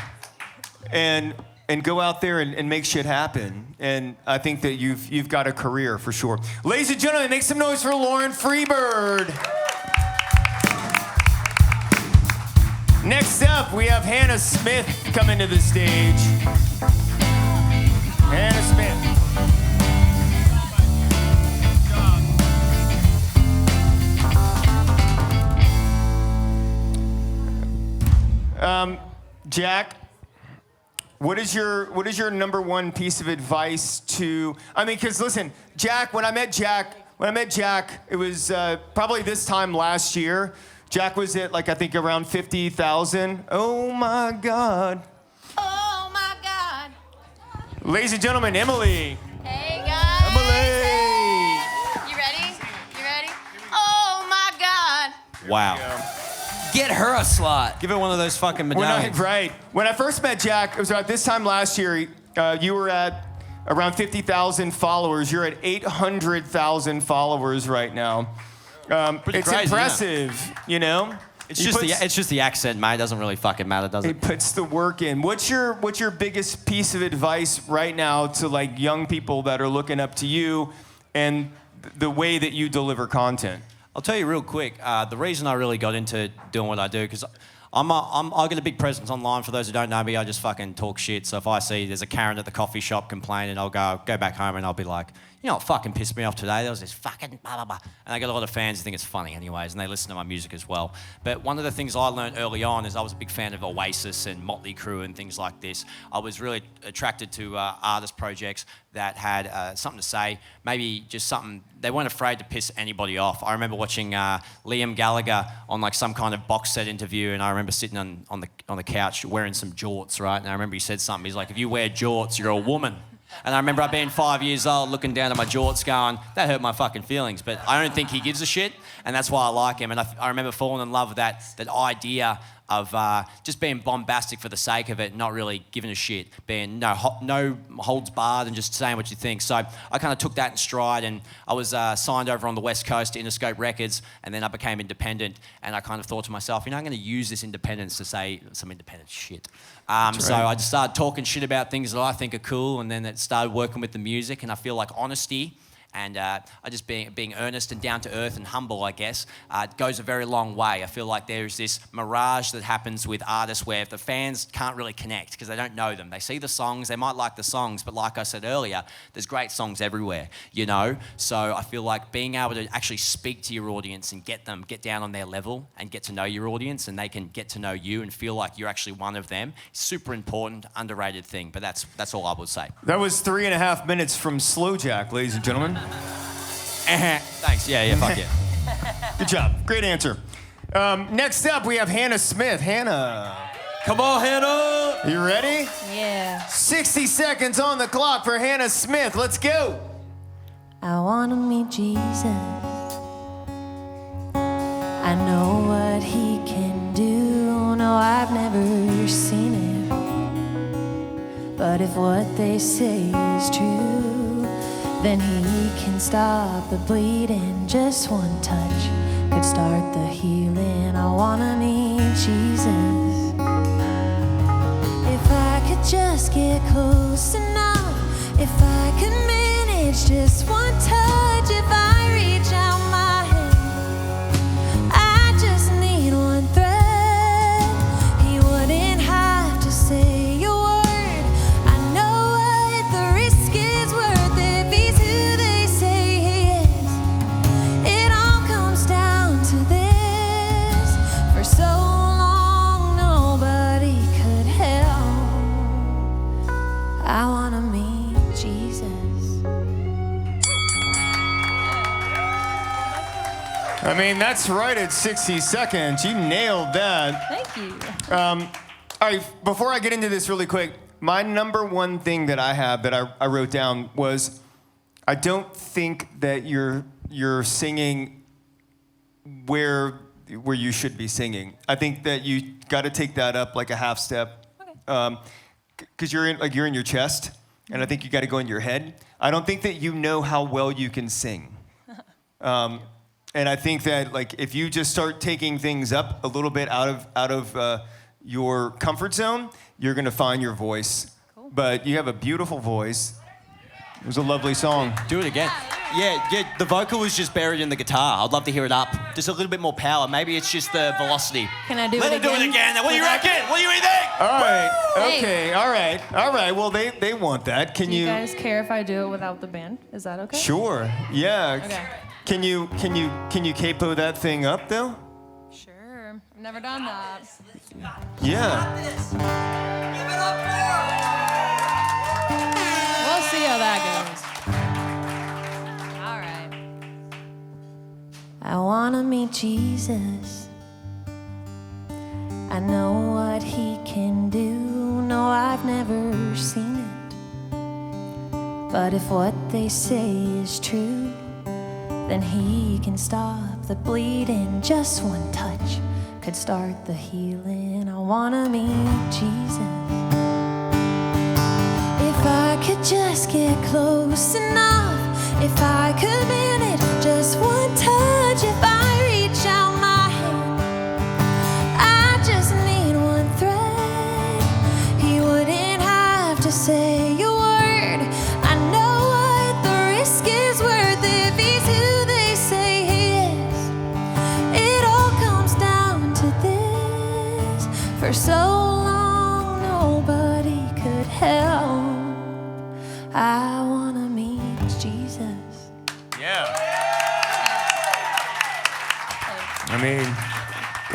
Speaker 3: and go out there and make shit happen. And I think that you've got a career for sure. Ladies and gentlemen, make some noise for Lauren Freebird. Next up, we have Hannah Smith coming to the stage. Hannah Smith. Jack, what is your number one piece of advice to? I mean, because listen, Jack. When I met Jack, it was probably this time last year. Jack was at like I think around 50,000. Oh my God.
Speaker 9: Oh my God.
Speaker 3: Ladies and gentlemen, Emily.
Speaker 9: Hey guys.
Speaker 3: Emily.
Speaker 9: You ready? Oh my God.
Speaker 5: Wow.
Speaker 4: Get her a slot.
Speaker 5: Give her one of those fucking medallions.
Speaker 3: Right. When I first met Jack, it was about this time last year. You were at around 50,000 followers. You're at 800,000 followers right now.
Speaker 5: Pretty
Speaker 3: it's
Speaker 5: crazy,
Speaker 3: impressive, you know?
Speaker 5: It's just the accent, mate. It doesn't really fucking matter, does it?
Speaker 3: It puts the work in. What's your biggest piece of advice right now to like young people that are looking up to you and the way that you deliver content?
Speaker 5: I'll tell you real quick. The reason I really got into doing what I do, because I got a big presence online. For those who don't know me, I just fucking talk shit. So if I see there's a Karen at the coffee shop complaining, I'll go back home and I'll be like, you know what fucking pissed me off today? There was this fucking blah, blah, blah. And I got a lot of fans who think it's funny anyways, and they listen to my music as well. But one of the things I learned early on is I was a big fan of Oasis and Motley Crue and things like this. I was really attracted to artist projects that had something to say, maybe just something, they weren't afraid to piss anybody off. I remember watching Liam Gallagher on like some kind of box set interview, and I remember sitting on the couch wearing some jorts, right? And I remember he said something, he's like, if you wear jorts, you're a woman. And I remember being 5 years old, looking down at my jorts going, that hurt my fucking feelings. But I don't think he gives a shit, and that's why I like him. And I remember falling in love with that idea of just being bombastic for the sake of it, not really giving a shit, being no holds barred and just saying what you think. So I kind of took that in stride, and I was signed over on the West Coast to Interscope Records, and then I became independent, and I kind of thought to myself, I'm going to use this independence to say some independent shit. So I just started talking shit about things that I think are cool, and then it started working with the music, and I feel like honesty and I just being earnest and down to earth and humble, I guess, goes a very long way. I feel like there's this mirage that happens with artists where the fans can't really connect because they don't know them. They see the songs, they might like the songs, but like I said earlier, there's great songs everywhere, you know? So I feel like being able to actually speak to your audience and get down on their level and get to know your audience, and they can get to know you and feel like you're actually one of them, super important, underrated thing. But that's all I would say.
Speaker 3: That was 3.5 minutes from Sloe Jack, ladies and gentlemen.
Speaker 5: Thanks. Yeah, fuck yeah.
Speaker 3: Good job. Great answer. Next up, we have Hannah Smith. Hannah.
Speaker 5: Come on, Hannah.
Speaker 3: You ready?
Speaker 9: Yeah.
Speaker 3: 60 seconds on the clock for Hannah Smith. Let's go.
Speaker 2: I wanna meet Jesus. I know what he can do. No, I've never seen it. But if what they say is true, then he can stop the bleeding. Just one touch could start the healing. I wanna meet Jesus. If I could just get close enough, if I could manage just one touch, if I reach out my hand, I just need one thread. He wouldn't have to say a word. I know what the risk is worth if he's who they say he is. It all comes down to this. For so long nobody could help. I wanna meet Jesus.
Speaker 3: I mean, that's right at 60 seconds. You nailed that.
Speaker 9: Thank you.
Speaker 3: All right, before I get into this really quick, my number one thing that I have that I wrote down was I don't think that you're singing where you should be singing. I think that you got to take that up like a half step. Because you're in your chest, and I think you got to go in your head. I don't think that you know how well you can sing. And I think that like if you just start taking things up a little bit out of your comfort zone, you're gonna find your voice. Cool. But you have a beautiful voice. It was a lovely song.
Speaker 5: Do it again. Yeah, the vocal was just buried in the guitar. I'd love to hear it up. Just a little bit more power. Maybe it's just the velocity.
Speaker 9: Can I do
Speaker 5: Let
Speaker 9: it again?
Speaker 5: her do it again. What do you reckon? What do you think?
Speaker 3: All right.
Speaker 9: Hey.
Speaker 3: Okay. All right. Well, they want that. Can
Speaker 10: Do you guys care if I do it without the band? Is that okay?
Speaker 3: Sure. Yeah.
Speaker 10: Okay.
Speaker 3: Can you capo that thing up though?
Speaker 10: Sure. I've never done that.
Speaker 3: Yeah.
Speaker 10: We'll see how that goes. All right.
Speaker 2: I wanna meet Jesus. I know what he can do. No, I've never seen it. But if what they say is true, then he can stop the bleeding. Just one touch could start the healing. I wanna meet Jesus. If I could just get close enough, if I could manage just one touch, if I reach out my hand, I just need one thread. He wouldn't have to say a word. I know what the risk is worth if he's who they say he is. It all comes down to this. For so long nobody could help. I wanna meet Jesus.
Speaker 3: I mean,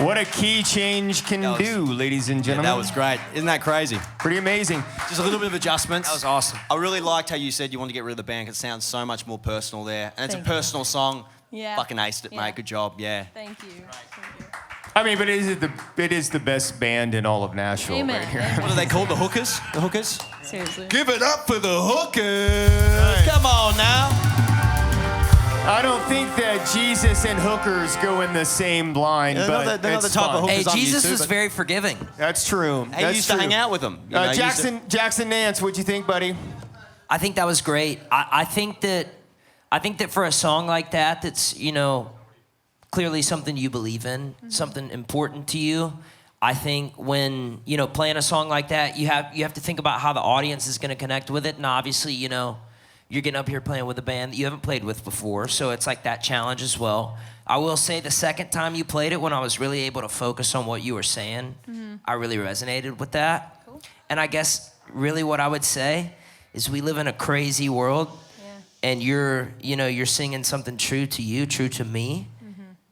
Speaker 3: what a key change can do, ladies and
Speaker 5: Yeah,
Speaker 3: gentlemen.
Speaker 5: that was great. Isn't that crazy?
Speaker 3: Pretty amazing.
Speaker 5: Just a little bit of adjustments.
Speaker 4: That was awesome.
Speaker 5: I really liked how you said you wanted to get rid of the band because it sounds so much more personal there. And it's
Speaker 10: Thank
Speaker 5: a
Speaker 10: you.
Speaker 5: personal song.
Speaker 10: Yeah.
Speaker 5: Fucking aced it,
Speaker 10: Yeah.
Speaker 5: mate. Good job. Yeah.
Speaker 10: Thank you. Thank you.
Speaker 3: I mean, but it is the best band in all of Nashville
Speaker 10: Amen.
Speaker 3: right here.
Speaker 10: Amen.
Speaker 5: What are they called? The Hookers? The Hookers?
Speaker 10: Seriously.
Speaker 1: Give it up for the hookers.
Speaker 5: Come on now.
Speaker 3: I don't think that Jesus and hookers go in the same line,
Speaker 5: They're
Speaker 3: but
Speaker 5: not the
Speaker 3: it's
Speaker 5: type of
Speaker 3: fun.
Speaker 5: hookers.
Speaker 4: Hey,
Speaker 5: I'm used
Speaker 4: Jesus
Speaker 5: to,
Speaker 4: was
Speaker 5: but-
Speaker 4: very forgiving.
Speaker 3: That's true.
Speaker 5: Hey,
Speaker 3: That's
Speaker 5: you used to
Speaker 3: true.
Speaker 5: hang out with them. You know, you used to-
Speaker 3: Jackson Nance, what'd you think, buddy?
Speaker 4: I think that was great. I think that for a song like that, that's clearly something you believe in, something important to you. I think when playing a song like that, you have to think about how the audience is going to connect with it, and obviously you're getting up here playing with a band that you haven't played with before, so it's like that challenge as well. I will say the second time you played it, when I was really able to focus on what you were saying, I really resonated with that. Cool. And I guess really what I would say is we live in a crazy world, and you're singing something true to you, true to me,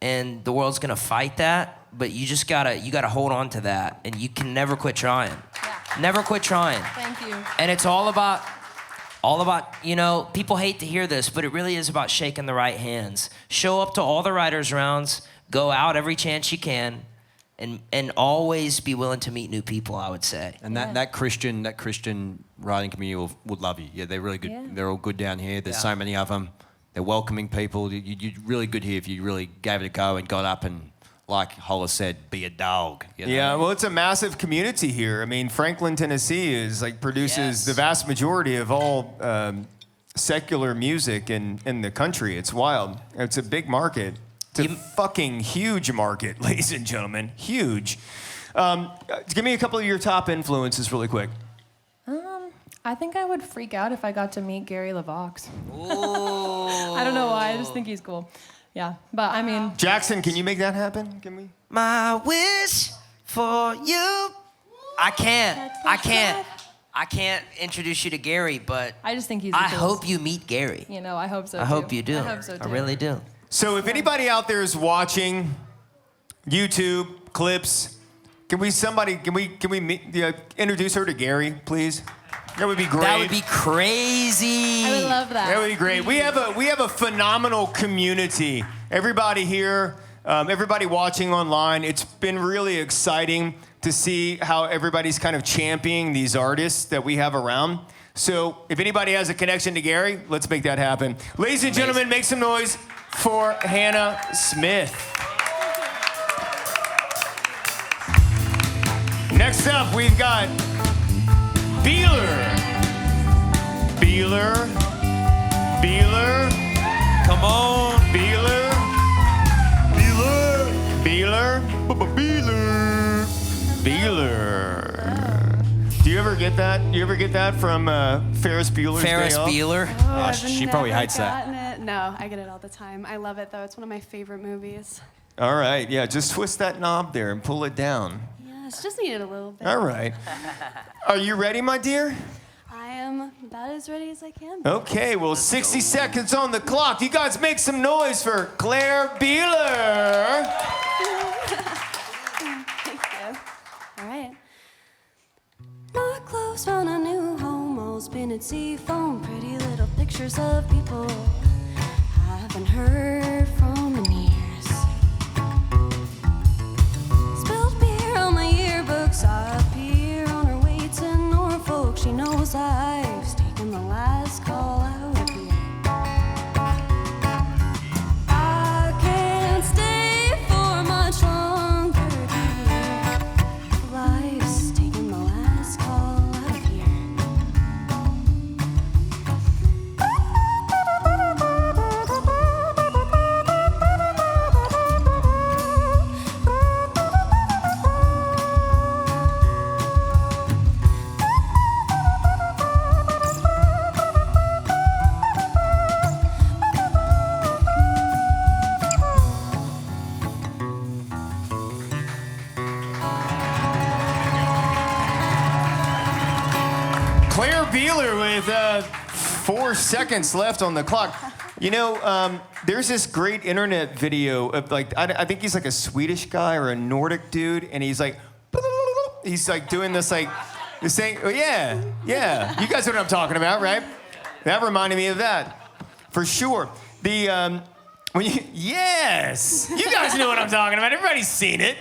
Speaker 4: and the world's gonna fight that, but you just gotta hold on to that, and you can never quit trying.
Speaker 10: Yeah.
Speaker 4: Never quit trying.
Speaker 10: Thank you.
Speaker 4: And it's all about, people hate to hear this, but it really is about shaking the right hands. Show up to all the writers' rounds, go out every chance you can, and always be willing to meet new people, I would say.
Speaker 5: And that Christian writing community would love you. Yeah, they're really good.
Speaker 10: Yeah.
Speaker 5: They're all good down here. There's so many of them. They're welcoming people. You're really good here if you really gave it a go and got up and, like Hollis said, be a dog. You know?
Speaker 3: Yeah, well, it's a massive community here. I mean, Franklin, Tennessee produces the vast majority of all secular music in the country. It's wild. It's a big market. It's a fucking huge market, ladies and gentlemen. Huge. Give me a couple of your top influences really quick.
Speaker 11: I think I would freak out if I got to meet Gary LaVox. I don't know why. I just think he's cool. Yeah, but I mean...
Speaker 3: Jackson, can you make that happen? Can we?
Speaker 4: My wish for you. I can't introduce you to Gary, but
Speaker 11: I just think he's
Speaker 4: I
Speaker 11: the coolest.
Speaker 4: hope you meet Gary.
Speaker 11: I hope so,
Speaker 4: I hope you do.
Speaker 11: I hope so, too.
Speaker 4: I really do.
Speaker 3: So if anybody out there is watching YouTube clips, can we introduce her to Gary, please? That would be great.
Speaker 4: That would be crazy.
Speaker 11: I would love that.
Speaker 3: That would be great. We have a phenomenal community. Everybody here, everybody watching online, it's been really exciting to see how everybody's kind of championing these artists that we have around. So if anybody has a connection to Gary, let's make that happen. Ladies and gentlemen, make some noise for Hannah Smith. Next up, we've got Beeler.
Speaker 5: Come on.
Speaker 3: Beeler. Do you ever get that? You ever get that from Ferris Bueller's
Speaker 4: Ferris
Speaker 3: Day Off?
Speaker 4: Bueller.
Speaker 11: I've
Speaker 5: She probably
Speaker 11: never
Speaker 5: hates that.
Speaker 11: gotten it. No, I get it all the time. I love it, though. It's one of my favorite movies.
Speaker 3: All right, yeah, just twist that knob there and pull it down.
Speaker 11: Yes, just need it a little bit.
Speaker 3: All right. Are you ready, my dear?
Speaker 11: I am about as ready as I can.
Speaker 3: Okay, well, 60 seconds on the clock. You guys make some noise for Claire Beeler.
Speaker 11: Thank you. All right. My clothes found a new home, all spinning seafoam, pretty little pictures of people I haven't heard from in years. Spilled beer on my yearbooks, I appear on her way to Norfolk. She knows I've taken the last call out of here. I can't stay for much longer, dear. Life's taken the last call out of here.
Speaker 3: Claire Beeler with 4 seconds left on the clock. There's this great internet video of like, I think he's like a Swedish guy or a Nordic dude, and he's like doing this like, this thing. Oh yeah. You guys know what I'm talking about, right? That reminded me of that, for sure. Yes, you guys know what I'm talking about. Everybody's seen it.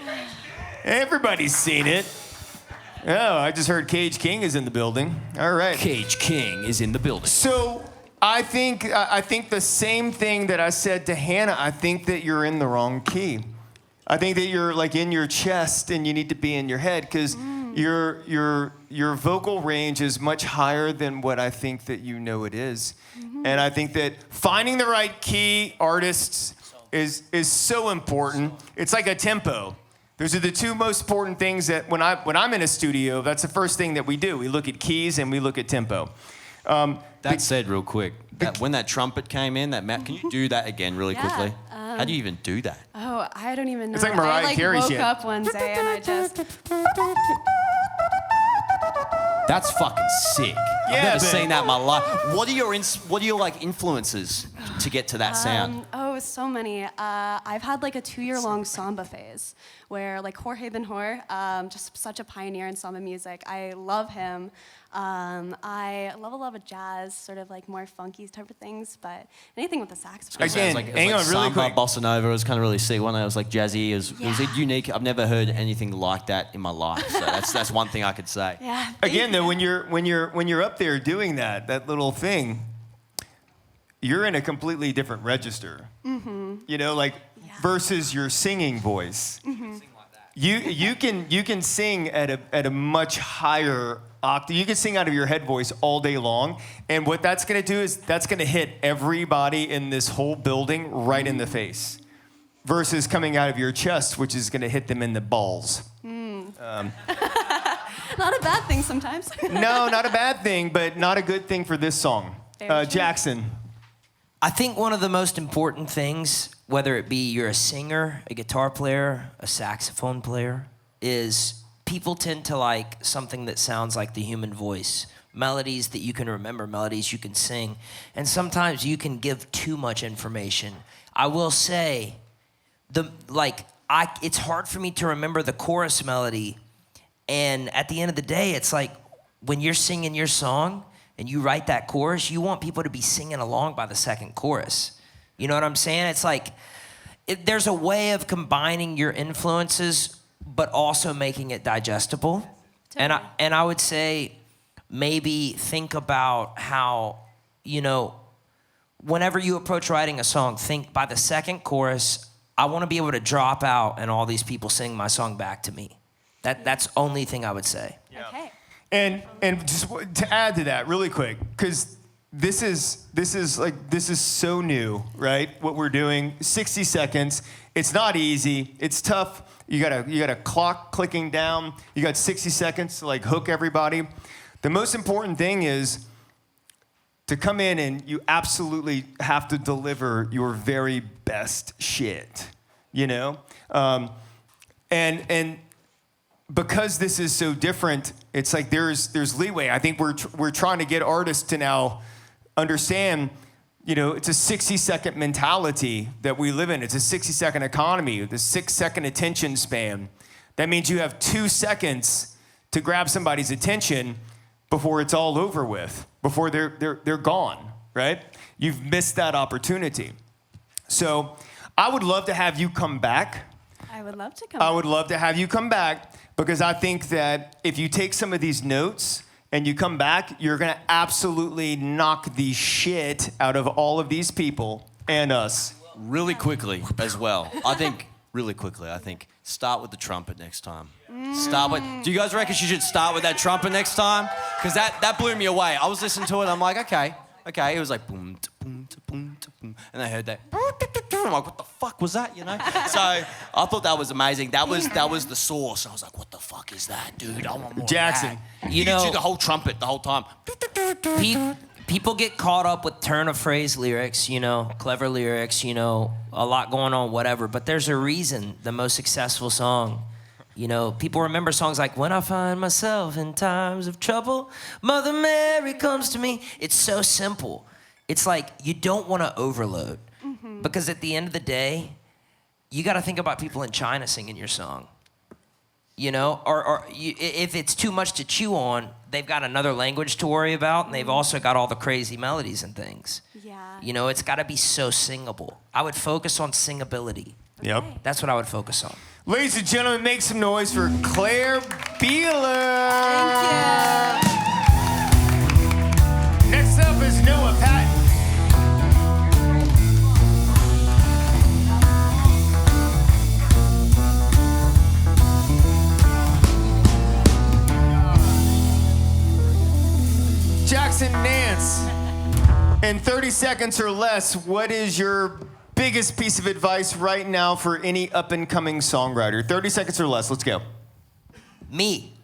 Speaker 3: Oh, I just heard Cage King is in the building. All right.
Speaker 5: Cage King is in the building.
Speaker 3: So I think the same thing that I said to Hannah. I think that you're in the wrong key. I think that you're like in your chest and you need to be in your head because your vocal range is much higher than what I think that you know it is. Mm-hmm. And I think that finding the right key artists is so important. It's like a tempo. Those are the two most important things that when I'm in a studio, that's the first thing that we do. We look at keys and we look at tempo.
Speaker 5: That said, real quick, when that trumpet came in, can you do that again really quickly? How do you even do that?
Speaker 11: Oh, I don't even know.
Speaker 3: It's like Mariah Carey
Speaker 11: woke
Speaker 3: shit.
Speaker 11: up one day and I just...
Speaker 5: That's fucking sick. I've
Speaker 3: Yeah,
Speaker 5: never
Speaker 3: but-
Speaker 5: seen that in my life. What are your like influences to get to that sound?
Speaker 11: So many. I've had like a 2-year-long samba phase where like Jorge Benhor, just such a pioneer in samba music. I love him. I love a lot of jazz, sort of like more funky type of things, but anything with the saxophone.
Speaker 3: Again, hang on really
Speaker 5: samba,
Speaker 3: quick.
Speaker 5: bossa nova. It was kind of really sick. One that was like jazzy. It was unique. I've never heard anything like that in my life. So that's one thing I could say.
Speaker 11: Yeah.
Speaker 3: Again, though, when you're up there doing that little thing, you're in a completely different register. Mm-hmm. Versus your singing voice. Mm-hmm. You can sing at a much higher octave. You can sing out of your head voice all day long, and what that's going to do is that's going to hit everybody in this whole building right in the face. Versus coming out of your chest, which is going to hit them in the balls.
Speaker 11: Not a bad thing sometimes.
Speaker 3: No, not a bad thing, but not a good thing for this song. Jackson.
Speaker 4: I think one of the most important things, whether it be you're a singer, a guitar player, a saxophone player, is people tend to like something that sounds like the human voice. Melodies that you can remember, melodies you can sing. And sometimes you can give too much information. I will say, it's hard for me to remember the chorus melody. And at the end of the day, it's like when you're singing your song, and you write that chorus, you want people to be singing along by the second chorus. You know what I'm saying? It's like, there's a way of combining your influences, but also making it digestible. Totally. And I would say, maybe think about how, whenever you approach writing a song, think by the second chorus, I want to be able to drop out and all these people sing my song back to me. That's the only thing I would say.
Speaker 3: Yeah.
Speaker 11: Okay.
Speaker 3: And just to add to that really quick, because this is so new, right? What we're doing, 60 seconds. It's not easy. It's tough. You got a clock clicking down. You got 60 seconds to like hook everybody. The most important thing is to come in and you absolutely have to deliver your very best shit, and because this is so different, it's like there's leeway. I think we're trying to get artists to now understand, it's a 60-second mentality that we live in. It's a 60-second economy, the 6-second attention span. That means you have 2 seconds to grab somebody's attention before it's all over with, before they're gone, right? You've missed that opportunity. So I would love to have you come back.
Speaker 11: I would love to come
Speaker 3: I would love to have you come back. Because I think that if you take some of these notes and you come back, you're going to absolutely knock the shit out of all of these people and us.
Speaker 5: Really quickly as well. I think start with the trumpet next time. Do you guys reckon she should start with that trumpet next time? Because that blew me away. I was listening to it, I'm like, okay. It was like boom, boom, boom, boom, and I heard that. I'm like, what the fuck was that? So I thought that was amazing. That was the source. I was like, what the fuck is that, dude? I want more.
Speaker 3: Jackson,
Speaker 5: of that. You do the whole trumpet the whole time.
Speaker 4: People get caught up with turn of phrase lyrics, clever lyrics, a lot going on, whatever. But there's a reason the most successful song. People remember songs like When I Find Myself in Times of Trouble, Mother Mary Comes to Me. It's so simple. it's like you don't want to overload. Because at the end of the day, you got to think about people in China singing your song. You know, if it's too much to chew on, they've got another language to worry about, and they've also got all the crazy melodies and things.
Speaker 11: Yeah.
Speaker 4: You know, it's got to be so singable. I would focus on singability.
Speaker 3: Yep.
Speaker 4: That's what I would focus on.
Speaker 3: Ladies and gentlemen, make some noise for Claire Beeler.
Speaker 10: Thank you.
Speaker 3: Next up is Noah Patten. Jackson Nance. In 30 seconds or less, what is your biggest piece of advice right now for any up-and-coming songwriter? 30 seconds or less. Let's go.
Speaker 4: Me.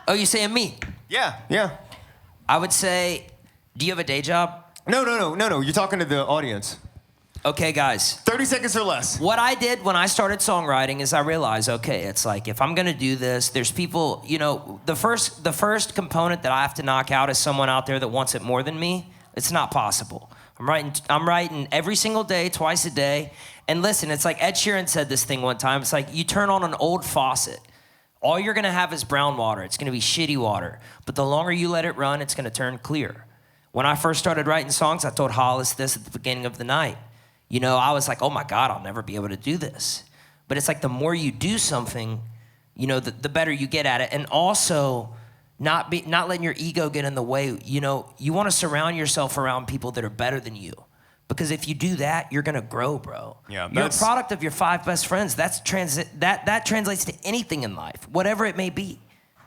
Speaker 4: Oh, you saying me?
Speaker 3: Yeah.
Speaker 4: I would say, do you have a day job?
Speaker 3: No. You're talking to the audience.
Speaker 4: Okay, guys.
Speaker 3: 30 seconds or less.
Speaker 4: What I did when I started songwriting is I realized, okay, it's like if I'm gonna do this, there's people, you know, the first component that I have to knock out is someone out there that wants it more than me. It's not possible. I'm writing every single day, twice a day. And listen, it's like Ed Sheeran said this thing one time. It's like you turn on an old faucet. All you're gonna have is brown water. It's gonna be shitty water. But the longer you let it run, it's gonna turn clear. When I first started writing songs, I told Hollis this at the beginning of the night. You know, I was like, oh my God, I'll never be able to do this. But it's like the more you do something, you know, the better you get at it. And also, not letting your ego get in the way. You know, you want to surround yourself around people that are better than you. Because if you do that, you're gonna grow, bro.
Speaker 3: Yeah,
Speaker 4: you're a product of your 5 best friends. That translates to anything in life, whatever it may be.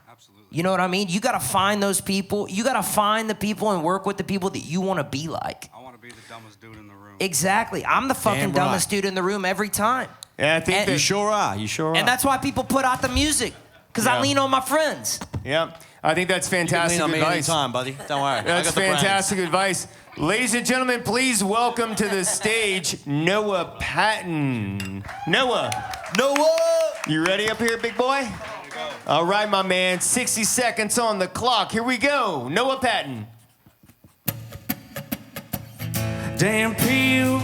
Speaker 12: Absolutely.
Speaker 4: You know what I mean? You gotta find those people. You gotta find the people and work with the people that you want to be like.
Speaker 12: I want to be the dumbest dude in the room.
Speaker 4: Exactly. I'm the fucking dumbest dude in the room every time.
Speaker 3: Yeah, I think
Speaker 5: You sure are.
Speaker 4: And that's why people put out the music, because I lean on my friends.
Speaker 3: Yeah, I think that's fantastic
Speaker 5: You can lean on me
Speaker 3: advice.
Speaker 5: anytime, buddy. Don't worry.
Speaker 3: That's fantastic advice. Ladies and gentlemen, please welcome to the stage Noah Patten. Noah. You ready up here, big boy? All right, my man. 60 seconds on the clock. Here we go. Noah Patten.
Speaker 6: Damn pills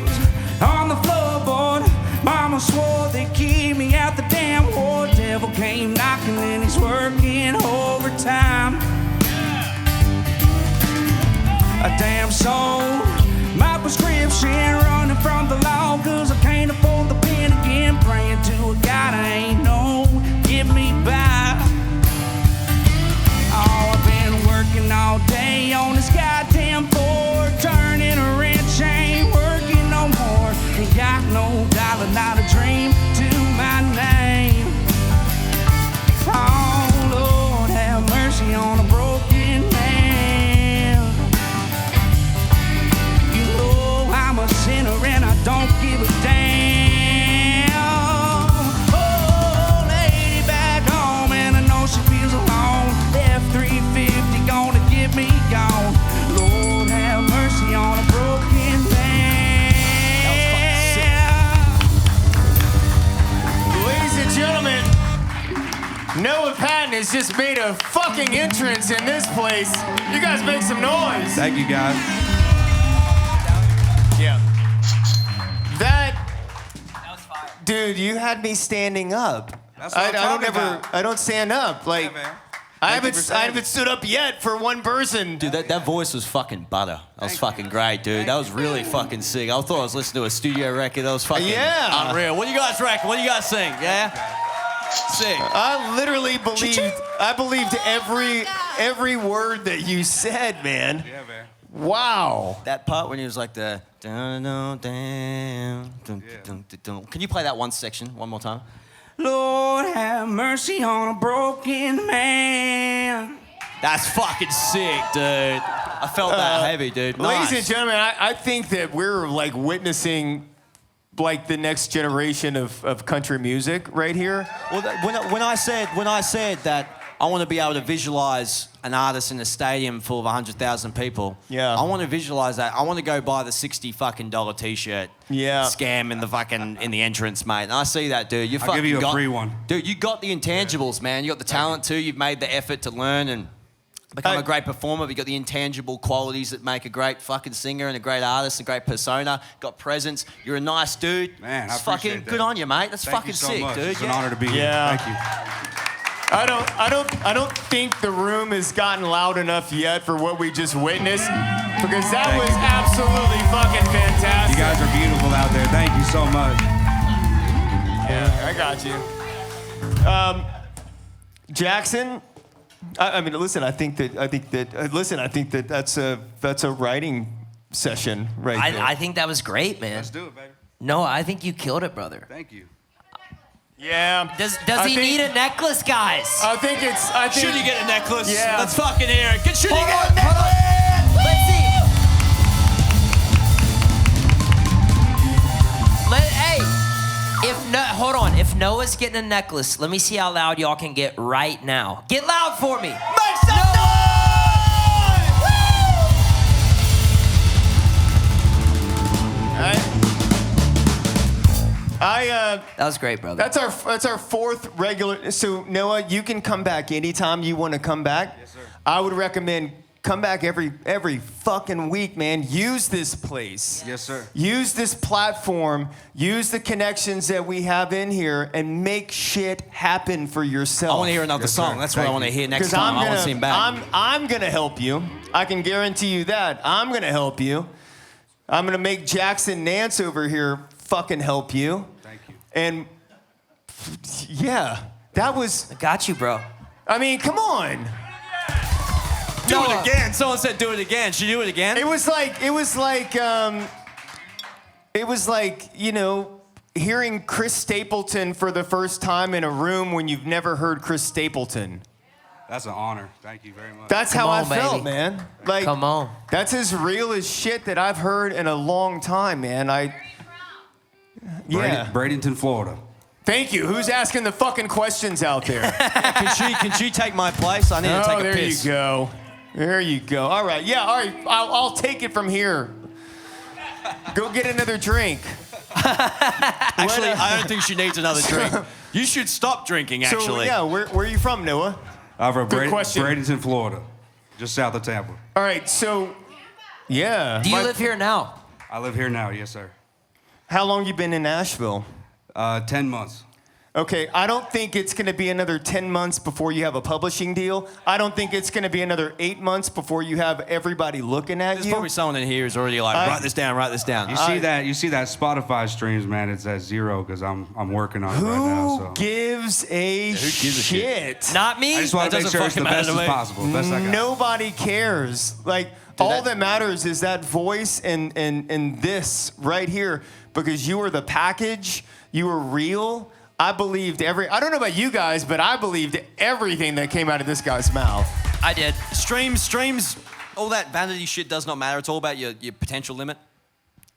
Speaker 6: on the floorboard. Mama swore they'd keep me out the damn war. Devil came knocking and he's working overtime. A damn soul, my prescription running from the law, 'cause I can't afford the pen again. Praying to a God I ain't known, get me by. Oh, I've been working all day on this goddamn board, turning a wrench, ain't working no more. Ain't got no dollar, not a dream to my name. Oh, Lord, have mercy on a broken man. You know I'm a sinner and I don't give a damn. Oh, lady back home and I know she feels alone. F-350 gonna get me gone. Lord, have mercy on a broken man.
Speaker 3: Ladies and gentlemen, Noah Patten has just made a fucking entrance in this place. You guys make some noise.
Speaker 12: Thank you, guys.
Speaker 3: Yeah. That was fire. Dude, you had me standing up.
Speaker 12: That's what I'm talking about.
Speaker 3: I don't stand up. Like,
Speaker 12: Yeah, man.
Speaker 3: I
Speaker 12: Thank you for saying
Speaker 3: haven't stood up yet for one person.
Speaker 5: Dude, that voice was fucking butter. That was fucking great, dude. That was really fucking sick. I thought I was listening to a studio record. That was fucking unreal. What do you guys reckon? What do you guys think? Yeah? Sick.
Speaker 3: I literally believed every word that you said, man.
Speaker 12: Yeah, man.
Speaker 3: Wow.
Speaker 5: That part when he was like the dun dun dun dun dun dun. Can you play that one section one more time?
Speaker 6: Lord, have mercy on a broken man.
Speaker 5: That's fucking sick, dude. I felt that heavy, dude. Nice.
Speaker 3: Ladies and gentlemen, I think that we're like witnessing like the next generation of country music right here.
Speaker 5: Well, when I said that I want to be able to visualize an artist in a stadium full of 100,000 people.
Speaker 3: Yeah.
Speaker 5: I want to visualize that. I want to go buy the $60 fucking T-shirt.
Speaker 3: Yeah.
Speaker 5: Scam in the entrance, mate. And I see that, dude.
Speaker 12: I'll give you a free one.
Speaker 5: Dude, you got the intangibles, man. You got the talent too. You've made the effort to learn, and become a great performer, but you got the intangible qualities that make a great fucking singer and a great artist, a great persona, got presence. You're a nice dude.
Speaker 12: Man, I
Speaker 5: it's
Speaker 12: appreciate
Speaker 5: fucking
Speaker 12: that.
Speaker 5: good on you, mate. That's
Speaker 12: Thank
Speaker 5: fucking
Speaker 12: you so
Speaker 5: sick,
Speaker 12: much.
Speaker 5: dude.
Speaker 12: It's an honor to be here.
Speaker 3: Yeah.
Speaker 12: Thank you.
Speaker 3: I don't think the room has gotten loud enough yet for what we just witnessed, because that
Speaker 12: Thank
Speaker 3: was
Speaker 12: you.
Speaker 3: absolutely fucking fantastic.
Speaker 12: You guys are beautiful out there. Thank you so much.
Speaker 3: Yeah, I got you. Jackson, I mean, listen. I think that that's a writing session right there.
Speaker 4: I think that was great, man.
Speaker 12: Let's do it, baby.
Speaker 4: No, I think you killed it, brother.
Speaker 12: Thank you.
Speaker 3: Yeah.
Speaker 4: Does
Speaker 3: I
Speaker 4: he
Speaker 3: think-
Speaker 4: need a necklace, guys?
Speaker 3: I think.
Speaker 5: Should you get a necklace?
Speaker 3: Yeah.
Speaker 5: Let's fucking hear it. Should you
Speaker 4: Hold
Speaker 5: get
Speaker 4: on,
Speaker 5: a necklace?
Speaker 4: Let's see. Hold on. If Noah's getting a necklace, let me see how loud y'all can get right now. Get loud for me.
Speaker 5: Make some noise!
Speaker 4: That was great, brother.
Speaker 3: That's our fourth regular. So Noah, you can come back anytime you want to come back.
Speaker 12: Yes, sir.
Speaker 3: I would recommend come back every fucking week, man. Use this place.
Speaker 12: Yes, sir.
Speaker 3: Use this platform. Use the connections that we have in here, and make shit happen for yourself.
Speaker 5: I want to hear another
Speaker 12: Yes,
Speaker 5: song.
Speaker 12: sir.
Speaker 5: That's what I
Speaker 12: Thank
Speaker 5: want to
Speaker 12: you.
Speaker 5: hear next
Speaker 3: 'Cause
Speaker 5: time. I want to see him back.
Speaker 3: I'm gonna help you. I can guarantee you that. I'm gonna help you. I'm gonna make Jackson Nance over here fucking help you.
Speaker 12: Thank you.
Speaker 3: And yeah, that was.
Speaker 4: I got you, bro.
Speaker 3: I mean, come on.
Speaker 5: Do it again. Someone said do it again. Should you do it again?
Speaker 3: It was like you know, hearing Chris Stapleton for the first time in a room when you've never heard Chris Stapleton.
Speaker 12: That's an honor. Thank you very much.
Speaker 3: That's how
Speaker 4: on,
Speaker 3: I felt,
Speaker 4: baby.
Speaker 3: man. Like,
Speaker 4: Come on.
Speaker 3: That's as real as shit that I've heard in a long time, man. Yeah.
Speaker 12: Bradenton, Florida.
Speaker 3: Thank you. Who's asking the fucking questions out there?
Speaker 5: Can she take my place? I need to take a
Speaker 3: there
Speaker 5: piss.
Speaker 3: you go. There you go. All right. Yeah. All right. I'll take it from here. Go get another drink.
Speaker 5: Actually, I don't think she needs another drink. You should stop drinking,
Speaker 3: So
Speaker 5: actually.
Speaker 3: yeah, where are you from, Noah?
Speaker 12: I'm from
Speaker 3: Good question.
Speaker 12: Bradenton, Florida, just south of Tampa.
Speaker 3: All right. So, yeah.
Speaker 4: Do you live here now?
Speaker 12: I live here now. Yes, sir.
Speaker 3: How long you been in Nashville?
Speaker 12: 10 months.
Speaker 3: Okay, I don't think it's going to be another 10 months before you have a publishing deal. I don't think it's going to be another 8 months before you have everybody looking at
Speaker 5: There's
Speaker 3: you.
Speaker 5: probably someone in here who's already like, write this down, write this down.
Speaker 12: You see that Spotify streams, man? It's at 0 because I'm working on it right now. So
Speaker 3: gives a shit?
Speaker 4: Not me.
Speaker 12: I just want to make sure it's the best as possible. Best I got.
Speaker 3: Nobody cares. Like, all that matters is that voice and this right here, because you were the package, you were real. I believed I don't know about you guys, but I believed everything that came out of this guy's mouth.
Speaker 4: I did.
Speaker 5: Streams, all that vanity shit does not matter. It's all about your potential limit.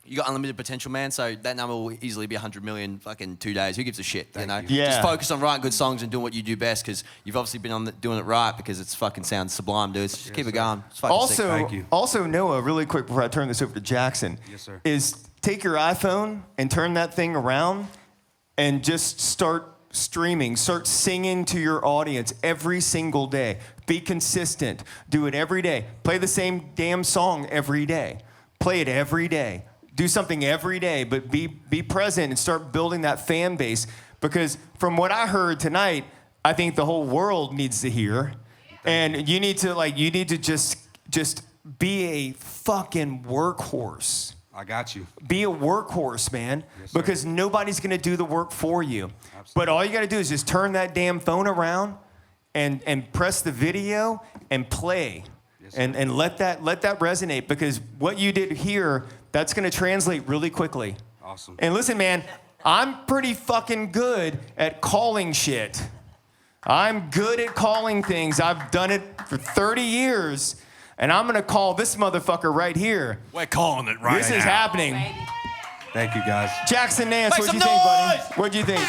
Speaker 5: You got unlimited potential, man, so that number will easily be 100 million fucking 2 days. Who gives a shit, you know?
Speaker 12: you.
Speaker 3: Yeah.
Speaker 5: Just focus on writing good songs and doing what you do best, because you've obviously been doing it right, because it's fucking sounds sublime, dude. So just keep it going. It's fucking sick.
Speaker 12: Thank you.
Speaker 3: Also, Noah, really quick before I turn this over to Jackson,
Speaker 12: Yes, sir.
Speaker 3: is take your iPhone and turn that thing around and just start streaming, start singing to your audience every single day. Be consistent. Do it every day. Play the same damn song every day. Play it every day. Do something every day, but be present and start building that fan base. Because from what I heard tonight, I think the whole world needs to hear. And you need to just be a fucking workhorse.
Speaker 12: I got you.
Speaker 3: Be a workhorse, man,
Speaker 12: Yes, sir.
Speaker 3: because nobody's going to do the work for you. But all you got to do is just turn that damn phone around and press the video and play.
Speaker 12: Yes, sir.
Speaker 3: And let that resonate, because what you did here, that's going to translate really quickly.
Speaker 12: Awesome.
Speaker 3: And listen, man, I'm pretty fucking good at calling shit. I'm good at calling things. I've done it for 30 years. And I'm going to call this motherfucker right here.
Speaker 5: We're calling it right
Speaker 3: This
Speaker 5: now.
Speaker 3: is happening.
Speaker 12: Thank you, guys.
Speaker 3: Jackson Nance,
Speaker 5: Make
Speaker 3: what'd you
Speaker 5: some
Speaker 3: think, buddy?
Speaker 5: noise!
Speaker 3: What'd you think?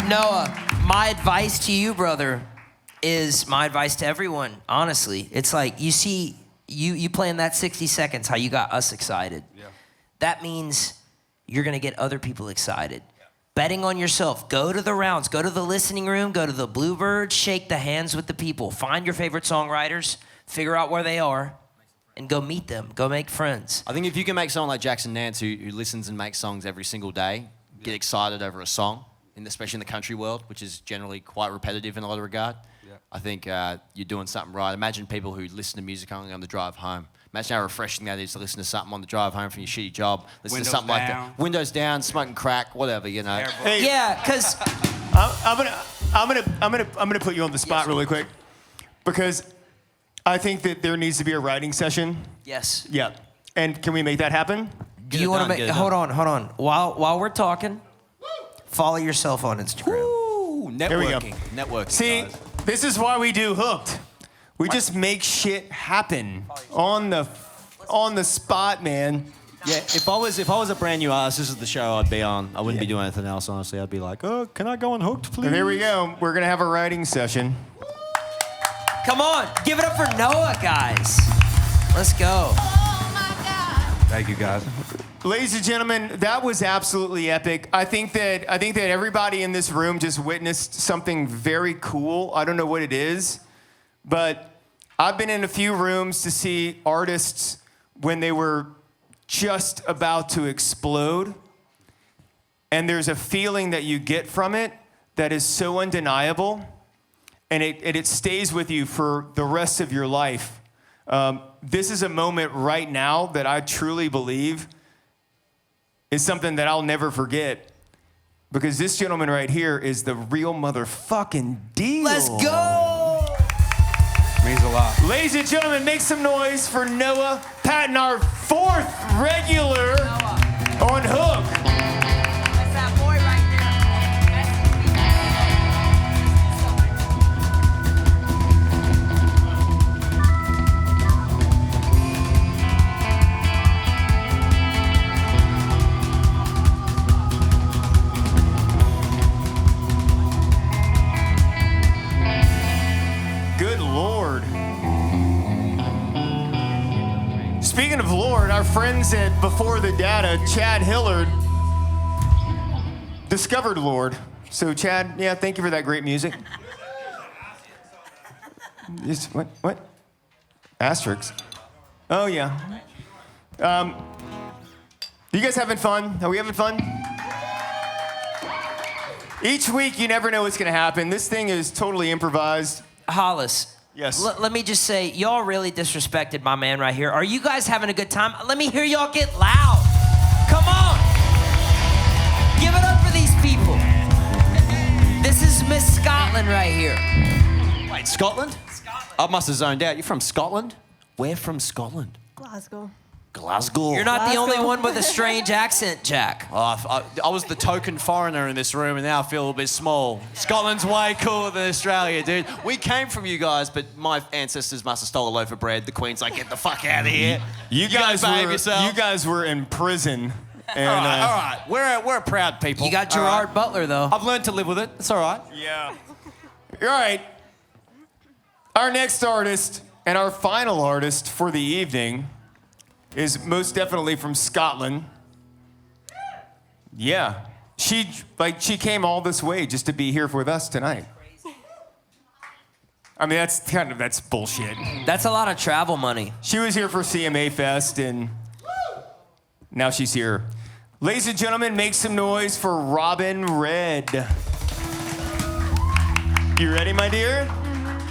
Speaker 4: Noah, my advice to you, brother, is my advice to everyone, honestly. It's like, you see, you playing that 60 seconds, how you got us excited.
Speaker 12: Yeah.
Speaker 4: That means you're going to get other people excited. Betting on yourself. Go to the rounds. Go to the listening room. Go to the Bluebird. Shake the hands with the people. Find your favorite songwriters. Figure out where they are. And go meet them. Go make friends.
Speaker 5: I think if you can make someone like Jackson Nance who listens and makes songs every single day, get excited over a song, especially in the country world, which is generally quite repetitive in a lot of regard, I think you're doing something right. Imagine people who listen to music only on the drive home. Imagine how refreshing that is to listen to something on the drive home from your shitty job. Listen to something like that. Windows down, smoking crack, whatever, you know.
Speaker 3: Hey,
Speaker 4: yeah, because
Speaker 3: I'm gonna put you on the spot really quick, because I think that there needs to be a writing session.
Speaker 4: Yes.
Speaker 3: Yeah. And can we make that happen?
Speaker 4: Do you want to make? Hold on. While we're talking, follow yourself on Instagram.
Speaker 5: Ooh, networking.
Speaker 3: There we go.
Speaker 5: Networking.
Speaker 3: See,
Speaker 5: guys.
Speaker 3: this is why we do Hooked. We just make shit happen on the spot, man.
Speaker 5: Yeah, if I was a brand new artist, this is the show I'd be on. I wouldn't be doing anything else, honestly. I'd be like, oh, can I go on Hooked, please?
Speaker 3: And there we go. We're gonna have a writing session.
Speaker 4: Come on, give it up for Noah, guys. Let's go.
Speaker 9: Oh my God.
Speaker 12: Thank you, guys.
Speaker 3: Ladies and gentlemen, that was absolutely epic. I think that everybody in this room just witnessed something very cool. I don't know what it is, but I've been in a few rooms to see artists when they were just about to explode, and there's a feeling that you get from it that is so undeniable, and it stays with you for the rest of your life. This is a moment right now that I truly believe is something that I'll never forget, because this gentleman right here is the real motherfucking deal.
Speaker 4: Let's go.
Speaker 12: Means a lot.
Speaker 3: Ladies and gentlemen, make some noise for Noah Patten, our fourth regular on Hook.
Speaker 9: That's that boy right
Speaker 3: Good Lord. Speaking of Lord, our friends at Before the Data, Chad Hillard, discovered Lord. So Chad, yeah, thank you for that great music. What? Asterisks. Oh yeah. You guys having fun? Are we having fun? Each week, you never know what's gonna happen. This thing is totally improvised.
Speaker 4: Hollis.
Speaker 3: Yes.
Speaker 4: Let me just say, y'all really disrespected my man right here. Are you guys having a good time? Let me hear y'all get loud. Come on. Give it up for these people. This is Miss Scotland right here.
Speaker 5: Wait, Scotland? I must have zoned out. You're from Scotland? Where from Scotland?
Speaker 10: Glasgow.
Speaker 5: Glasgow.
Speaker 4: You're not the only one with a strange accent, Jack.
Speaker 5: Oh, I was the token foreigner in this room, and now I feel a little bit small. Scotland's way cooler than Australia, dude. We came from you guys, but my ancestors must have stole a loaf of bread. The Queen's like, get the fuck out of here.
Speaker 3: You
Speaker 5: guys behave yourself.
Speaker 3: You guys were in prison. And,
Speaker 5: all right. We're a proud people.
Speaker 4: You got Gerard Butler, though.
Speaker 5: I've learned to live with it. It's all right.
Speaker 3: Yeah. All right. Our next artist and our final artist for the evening is most definitely from Scotland. Yeah. She came all this way just to be here with us tonight. I mean, that's bullshit.
Speaker 4: That's a lot of travel money.
Speaker 3: She was here for CMA Fest, and now she's here. Ladies and gentlemen, make some noise for Robin Red. You ready, my dear?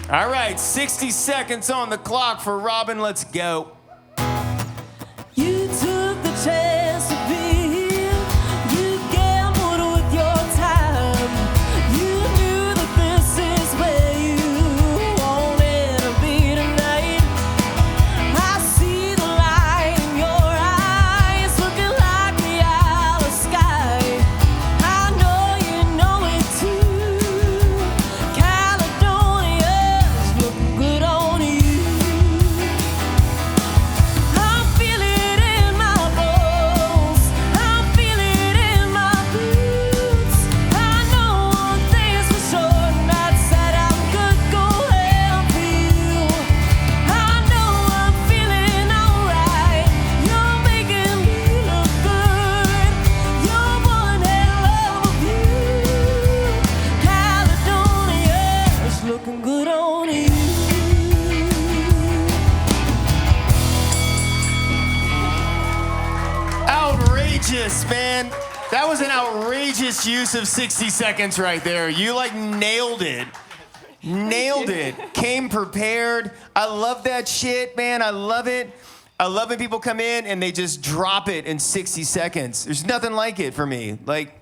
Speaker 3: All right, 60 seconds on the clock for Robin. Let's go.
Speaker 11: You took the chance to be here. You gambled with your time. You knew that this is where you wanted to be tonight. I see the light in your eyes, looking like the outer sky. I know you know it too. Caledonia's looking good on you.
Speaker 3: outrageous, man. That was an outrageous use of 60 seconds right there. You like nailed it. Nailed it. Came prepared. I love that shit, man. I love it. I love when people come in and they just drop it in 60 seconds. There's nothing like it for me. Like,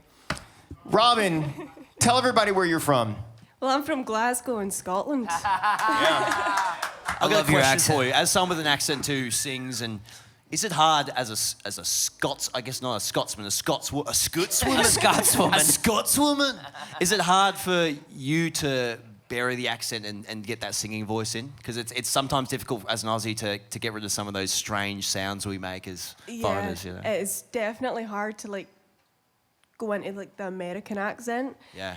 Speaker 3: Robin, tell everybody where you're from.
Speaker 13: Well, I'm from Glasgow in Scotland.
Speaker 5: I've got a question for you. As someone with an accent who sings, and is it hard as a Scots, I guess not a Scotsman, a Scotswoman?
Speaker 4: A Scotswoman.
Speaker 5: A Scotswoman. Is it hard for you to bury the accent and get that singing voice in? Because it's sometimes difficult as an Aussie to get rid of some of those strange sounds we make as foreigners, you know?
Speaker 13: It's definitely hard to like go into like the American accent.
Speaker 5: Yeah.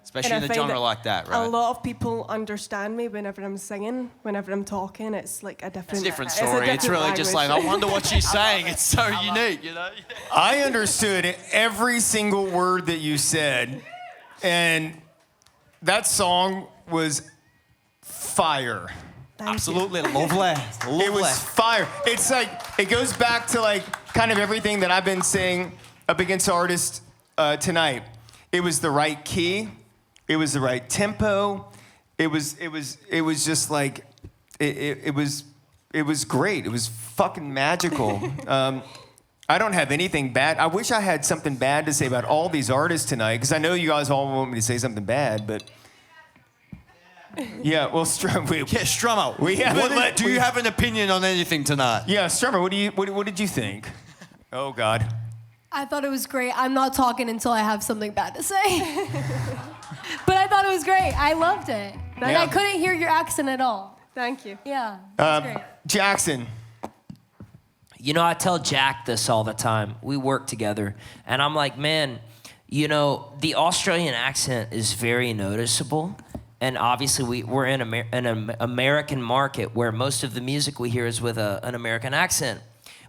Speaker 13: Especially
Speaker 5: in a genre like that, right?
Speaker 13: A lot of people understand me whenever I'm singing, whenever I'm talking. It's like a different.
Speaker 5: It's a different story. It's really just like, I wonder what she's saying. It's so unique, you know?
Speaker 3: I understood every single word that you said, and that song was fire.
Speaker 5: Absolutely lovely.
Speaker 3: It was fire. It's like, it goes back to like kind of everything that I've been saying up against artists tonight. It was the right key. It was the right tempo. It was just like, it was great. It was fucking magical. I don't have anything bad. I wish I had something bad to say about all these artists tonight, because I know you guys all want me to say something bad, but yeah, well,
Speaker 5: Strummer. Do you have an opinion on anything tonight?
Speaker 3: Yeah, Strummer, what did you think? Oh God.
Speaker 14: I thought it was great. I'm not talking until I have something bad to say. But I thought it was great. I loved it. And I couldn't hear your accent at all.
Speaker 13: Thank you.
Speaker 14: Yeah, it was great.
Speaker 3: Jackson.
Speaker 4: You know, I tell Jack this all the time. We work together, and I'm like, man, you know, the Australian accent is very noticeable, and obviously we're in an American market where most of the music we hear is with an American accent.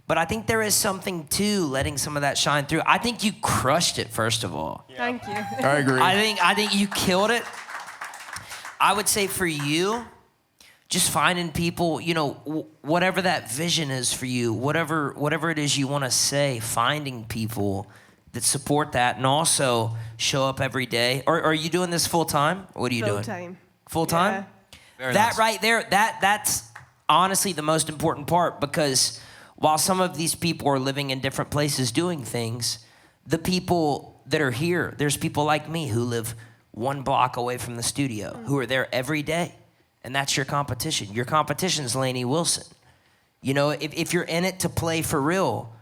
Speaker 4: But I think there is something to letting some of that shine through. I think you crushed it, first of all.
Speaker 13: Yeah. Thank you.
Speaker 3: I agree.
Speaker 4: I think you killed it. I would say for you, just finding people, you know, whatever that vision is for you, whatever it is you want to say, finding people that support that and also show up every day. Or are you doing this full time? What are you doing?
Speaker 13: Full time.
Speaker 4: Full time?
Speaker 13: Yeah.
Speaker 4: That right there, that's honestly the most important part, because while some of these people are living in different places doing things, the people that are here, there's people like me who live 1 block away from the studio, who are there every day. And that's your competition. Your competition is Lainey Wilson. You know, if you're in it to play for real,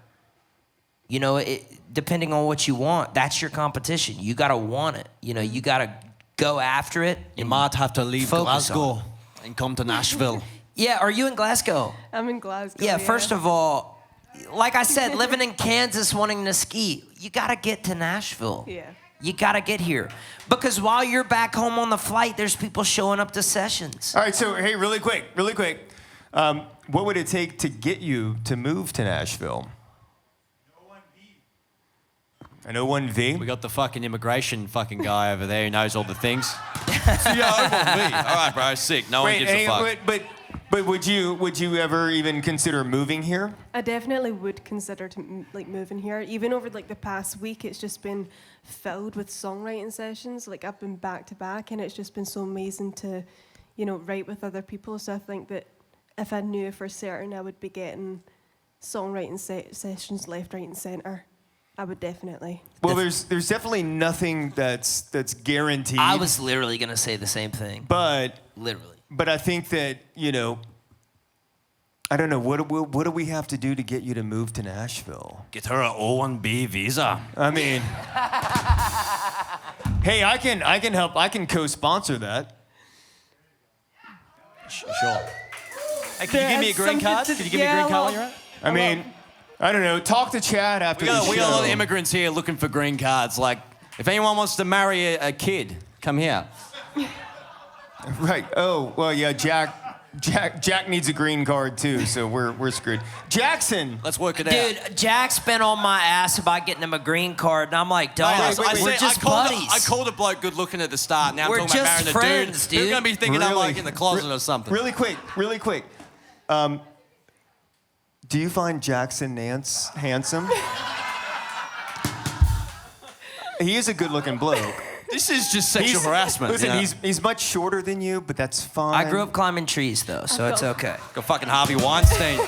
Speaker 4: you know, depending on what you want, that's your competition. You got to want it. You know, you got to go after it.
Speaker 5: You might have to leave Glasgow and come to Nashville.
Speaker 4: Yeah, are you in Glasgow?
Speaker 13: I'm in Glasgow.
Speaker 4: Yeah, first of all, like I said, living in Kansas wanting to ski, you got to get to Nashville.
Speaker 13: Yeah.
Speaker 4: You got to get here. Because while you're back home on the flight, there's people showing up to sessions.
Speaker 3: All right, so hey, really quick. What would it take to get you to move to Nashville? An 01V?
Speaker 5: We got the fucking immigration fucking guy over there who knows all the things. Yeah, 01V. All right, bro, sick. No one gives a fuck.
Speaker 3: But would you ever even consider moving here?
Speaker 13: I definitely would consider moving here. Even over like the past week, it's just been filled with songwriting sessions. Like I've been back to back, and it's just been so amazing to, you know, write with other people. So I think that if I knew for certain I would be getting songwriting sessions left, right, and center, I would definitely.
Speaker 3: Well, there's definitely nothing that's guaranteed.
Speaker 4: I was literally gonna say the same thing.
Speaker 3: But
Speaker 4: literally.
Speaker 3: But I think that, you know, I don't know, what do we have to do to get you to move to Nashville?
Speaker 5: Get her an O1B visa.
Speaker 3: I mean, hey, I can help. I can co-sponsor that.
Speaker 5: Sure. Hey, can you give me a green card? Can you give me a green card while you're at?
Speaker 3: I mean, I don't know. Talk to Chad after the show.
Speaker 5: We got a lot of immigrants here looking for green cards. Like, if anyone wants to marry a kid, come here.
Speaker 3: Right. Oh, well, yeah, Jack needs a green card too, so we're screwed. Jackson,
Speaker 5: let's work it out.
Speaker 4: Dude, Jack's been on my ass about getting him a green card, and I'm like, dog, we're just buddies.
Speaker 5: I called a bloke good looking at the start. Now
Speaker 4: we're
Speaker 5: I'm talking about
Speaker 4: just
Speaker 5: marrying
Speaker 4: friends,
Speaker 5: a dude. They're gonna be thinking I'm like in the closet or something.
Speaker 3: Really quick. Do you find Jackson Nance handsome? he is a good-looking bloke.
Speaker 5: This is just sexual harassment.
Speaker 3: Listen,
Speaker 5: you know?
Speaker 3: he's much shorter than you, but that's fine.
Speaker 4: I grew up climbing trees though, so it's okay.
Speaker 5: Got fucking Harvey Weinstein.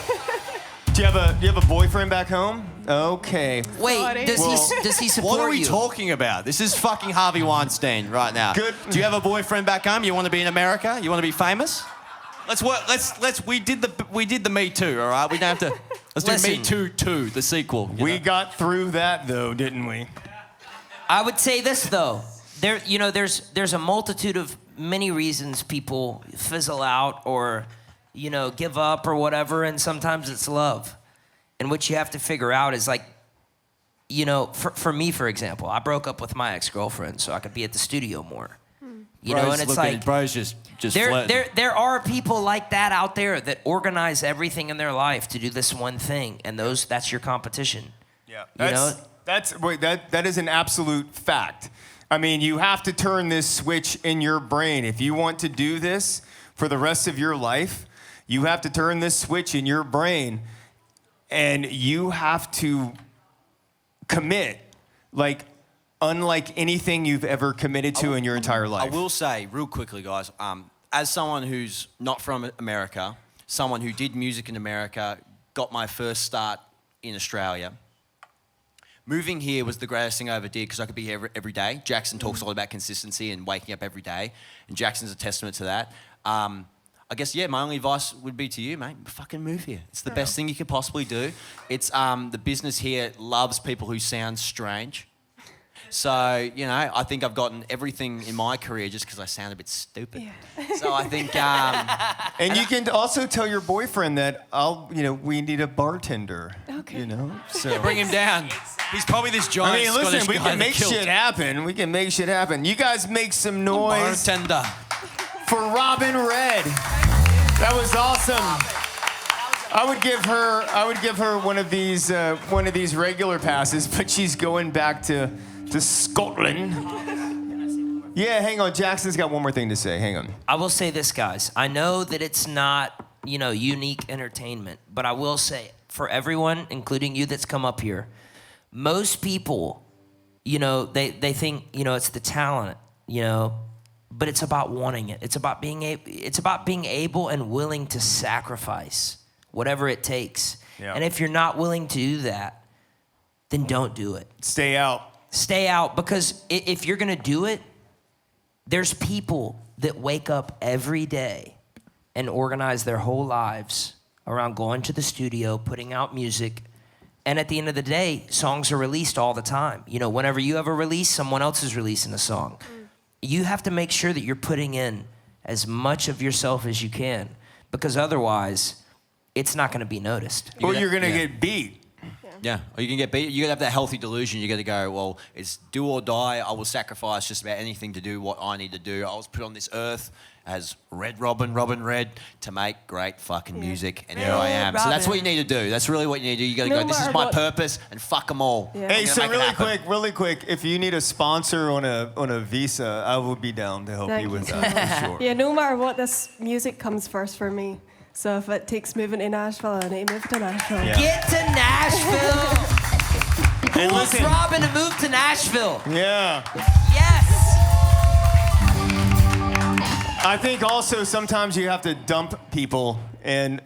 Speaker 3: Do you have a boyfriend back home? Okay.
Speaker 4: Wait, does he support you?
Speaker 5: What are we talking about? This is fucking Harvey Weinstein right now.
Speaker 3: Good.
Speaker 5: Do you have a boyfriend back home? You want to be in America? You want to be famous? Let's work. We did the Me Too. All right. We don't have to. Let's do Me Too 2, the sequel.
Speaker 3: We got through that though, didn't we?
Speaker 4: I would say this though. There's a multitude of many reasons people fizzle out or, give up or whatever, and sometimes it's love. And what you have to figure out is like, for me, for example, I broke up with my ex-girlfriend so I could be at the studio more. And it's like
Speaker 5: bro's just flirting.
Speaker 4: there are people like that out there that organize everything in their life to do this one thing, and that's your competition.
Speaker 3: Yeah.
Speaker 4: That
Speaker 3: is an absolute fact. I mean, you have to turn this switch in your brain. If you want to do this for the rest of your life, you have to turn this switch in your brain, and you have to commit, like, unlike anything you've ever committed to in your entire life.
Speaker 5: I will say, real quickly, guys, as someone who's not from America, someone who did music in America, got my first start in Australia, moving here was the greatest thing I ever did because I could be here every day. Jackson talks a lot about consistency and waking up every day, and Jackson's a testament to that. I guess, my only advice would be to you, mate, fucking move here. It's the best thing you could possibly do. It's the business here loves people who sound strange. So, I think I've gotten everything in my career just because I sound a bit stupid. Yeah. So I think...
Speaker 3: and you can also tell your boyfriend that we need a bartender.
Speaker 13: Okay.
Speaker 3: So
Speaker 5: bring him down. He's probably this giant Scottish
Speaker 3: we
Speaker 5: guy
Speaker 3: can make
Speaker 5: killed.
Speaker 3: shit happen. We can make shit happen. You guys make some noise
Speaker 5: Bartender.
Speaker 3: for Robin Red. That was awesome. I would give her one of these regular passes, but she's going back to Scotland. Yeah, hang on. Jackson's got one more thing to say. Hang on.
Speaker 4: I will say this, guys. I know that it's not, unique entertainment, but I will say for everyone, including you that's come up here, most people, they think, it's the talent, but it's about wanting it. It's about being able and willing to sacrifice whatever it takes. Yeah. And if you're not willing to do that, then don't do it.
Speaker 3: Stay out.
Speaker 4: Stay out, because if you're gonna do it, there's people that wake up every day and organize their whole lives around going to the studio, putting out music, and at the end of the day, songs are released all the time. Whenever you have a release, someone else is releasing a song. You have to make sure that you're putting in as much of yourself as you can, because otherwise, it's not gonna be noticed.
Speaker 3: Or you're gonna get beat.
Speaker 5: Yeah, or you can get beat. You gotta have that healthy delusion. You gotta go, well, it's do or die. I will sacrifice just about anything to do what I need to do. I was put on this earth as Red Robin Red, to make great fucking music, and here I am. So that's what you need to do. That's really what you need to do. You gotta go, this is my purpose, and fuck them all.
Speaker 3: Yeah. Hey, so really quick, if you need a sponsor on a visa, I will be down to help you with that, for sure.
Speaker 13: Yeah, no matter what, this music comes first for me. So if it takes moving to Nashville, I need to move to Nashville.
Speaker 4: Yeah. Get to Nashville! Who's Robin to move to Nashville?
Speaker 3: Yeah.
Speaker 4: Yes!
Speaker 3: I think also sometimes you have to dump people and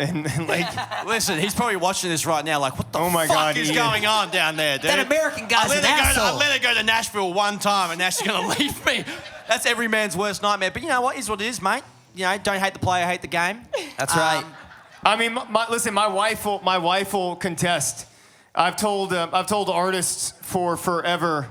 Speaker 3: like...
Speaker 5: Listen, he's probably watching this right now like, what the fuck is going on down there, dude?
Speaker 4: That American guy's an asshole.
Speaker 5: I let her go to Nashville one time and now she's going to leave me. That's every man's worst nightmare. But you know what? Is what it is, mate. Don't hate the player, hate the game.
Speaker 4: That's right.
Speaker 3: I mean, listen, my wife will contest. I've told artists for forever,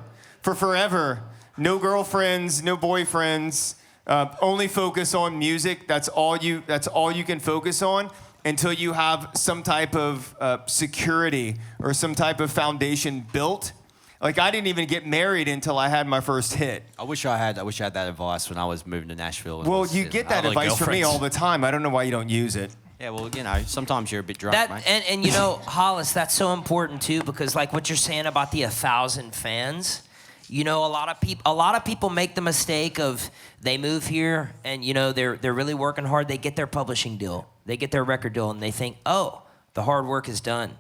Speaker 3: no girlfriends, no boyfriends, only focus on music. That's all you can focus on until you have some type of security or some type of foundation built. Like, I didn't even get married until I had my first hit.
Speaker 5: I wish I had that advice when I was moving to Nashville.
Speaker 3: Well, you get that advice from me all the time. I don't know why you don't use it.
Speaker 5: Yeah, well, sometimes you're a bit drunk, mate.
Speaker 4: And Hollis, that's so important too, because like what you're saying about the 1,000 fans, a lot of people make the mistake of they move here and they're really working hard. They get their publishing deal, they get their record deal, and they think, oh, the hard work is done.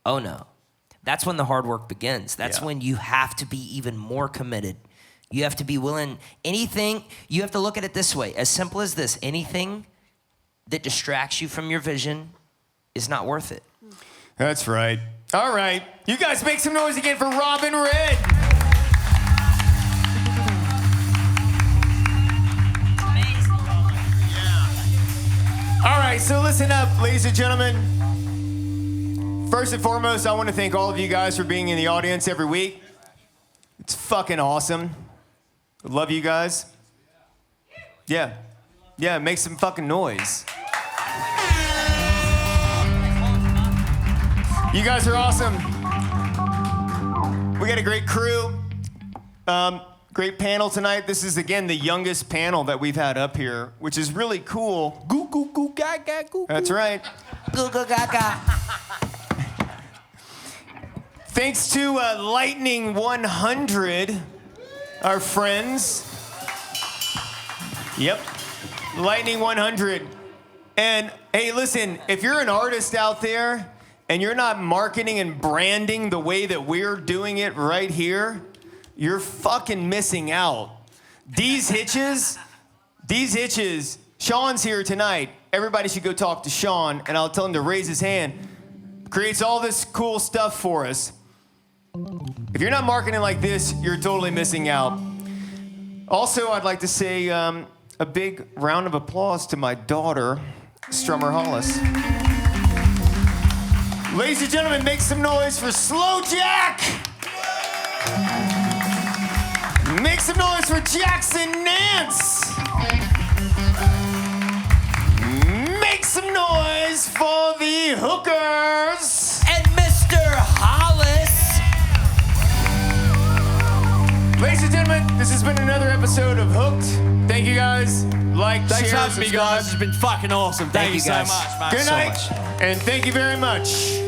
Speaker 4: Oh no. that's when the hard work begins. That's when you have to be even more committed. You have to be willing, anything, you have to look at it this way, as simple as this, anything that distracts you from your vision is not worth it.
Speaker 3: That's right. All right, you guys make some noise again for Robin Red. All right, so listen up, ladies and gentlemen. First and foremost, I want to thank all of you guys for being in the audience every week. It's fucking awesome. I love you guys. Yeah, make some fucking noise. You guys are awesome. We got a great crew. Great panel tonight. This is, again, the youngest panel that we've had up here, which is really cool.
Speaker 5: Goo, goo, goo, gaga, goo, goo.
Speaker 3: That's right.
Speaker 4: Goo, goo, gaga.
Speaker 3: Thanks to Lightning 100, our friends. Yep, Lightning 100. And hey, listen, if you're an artist out there and you're not marketing and branding the way that we're doing it right here, you're fucking missing out. These hitches, Sean's here tonight. Everybody should go talk to Sean, and I'll tell him to raise his hand. Creates all this cool stuff for us. If you're not marketing like this, you're totally missing out. Also, I'd like to say a big round of applause to my daughter, Strummer Hollis. Ladies and gentlemen, make some noise for Sloe Jack! Make some noise for Jackson Nance! Make some noise for the Hookers!
Speaker 4: And Mr. Hollis!
Speaker 3: Ladies and gentlemen, this has been another episode of Hooked. Thank you guys.
Speaker 5: Thanks for
Speaker 3: share,
Speaker 5: having me, guys. It's been fucking awesome. Thank you so
Speaker 4: guys.
Speaker 5: much, man.
Speaker 3: Good
Speaker 4: so
Speaker 3: night,
Speaker 4: much.
Speaker 3: and thank you very much.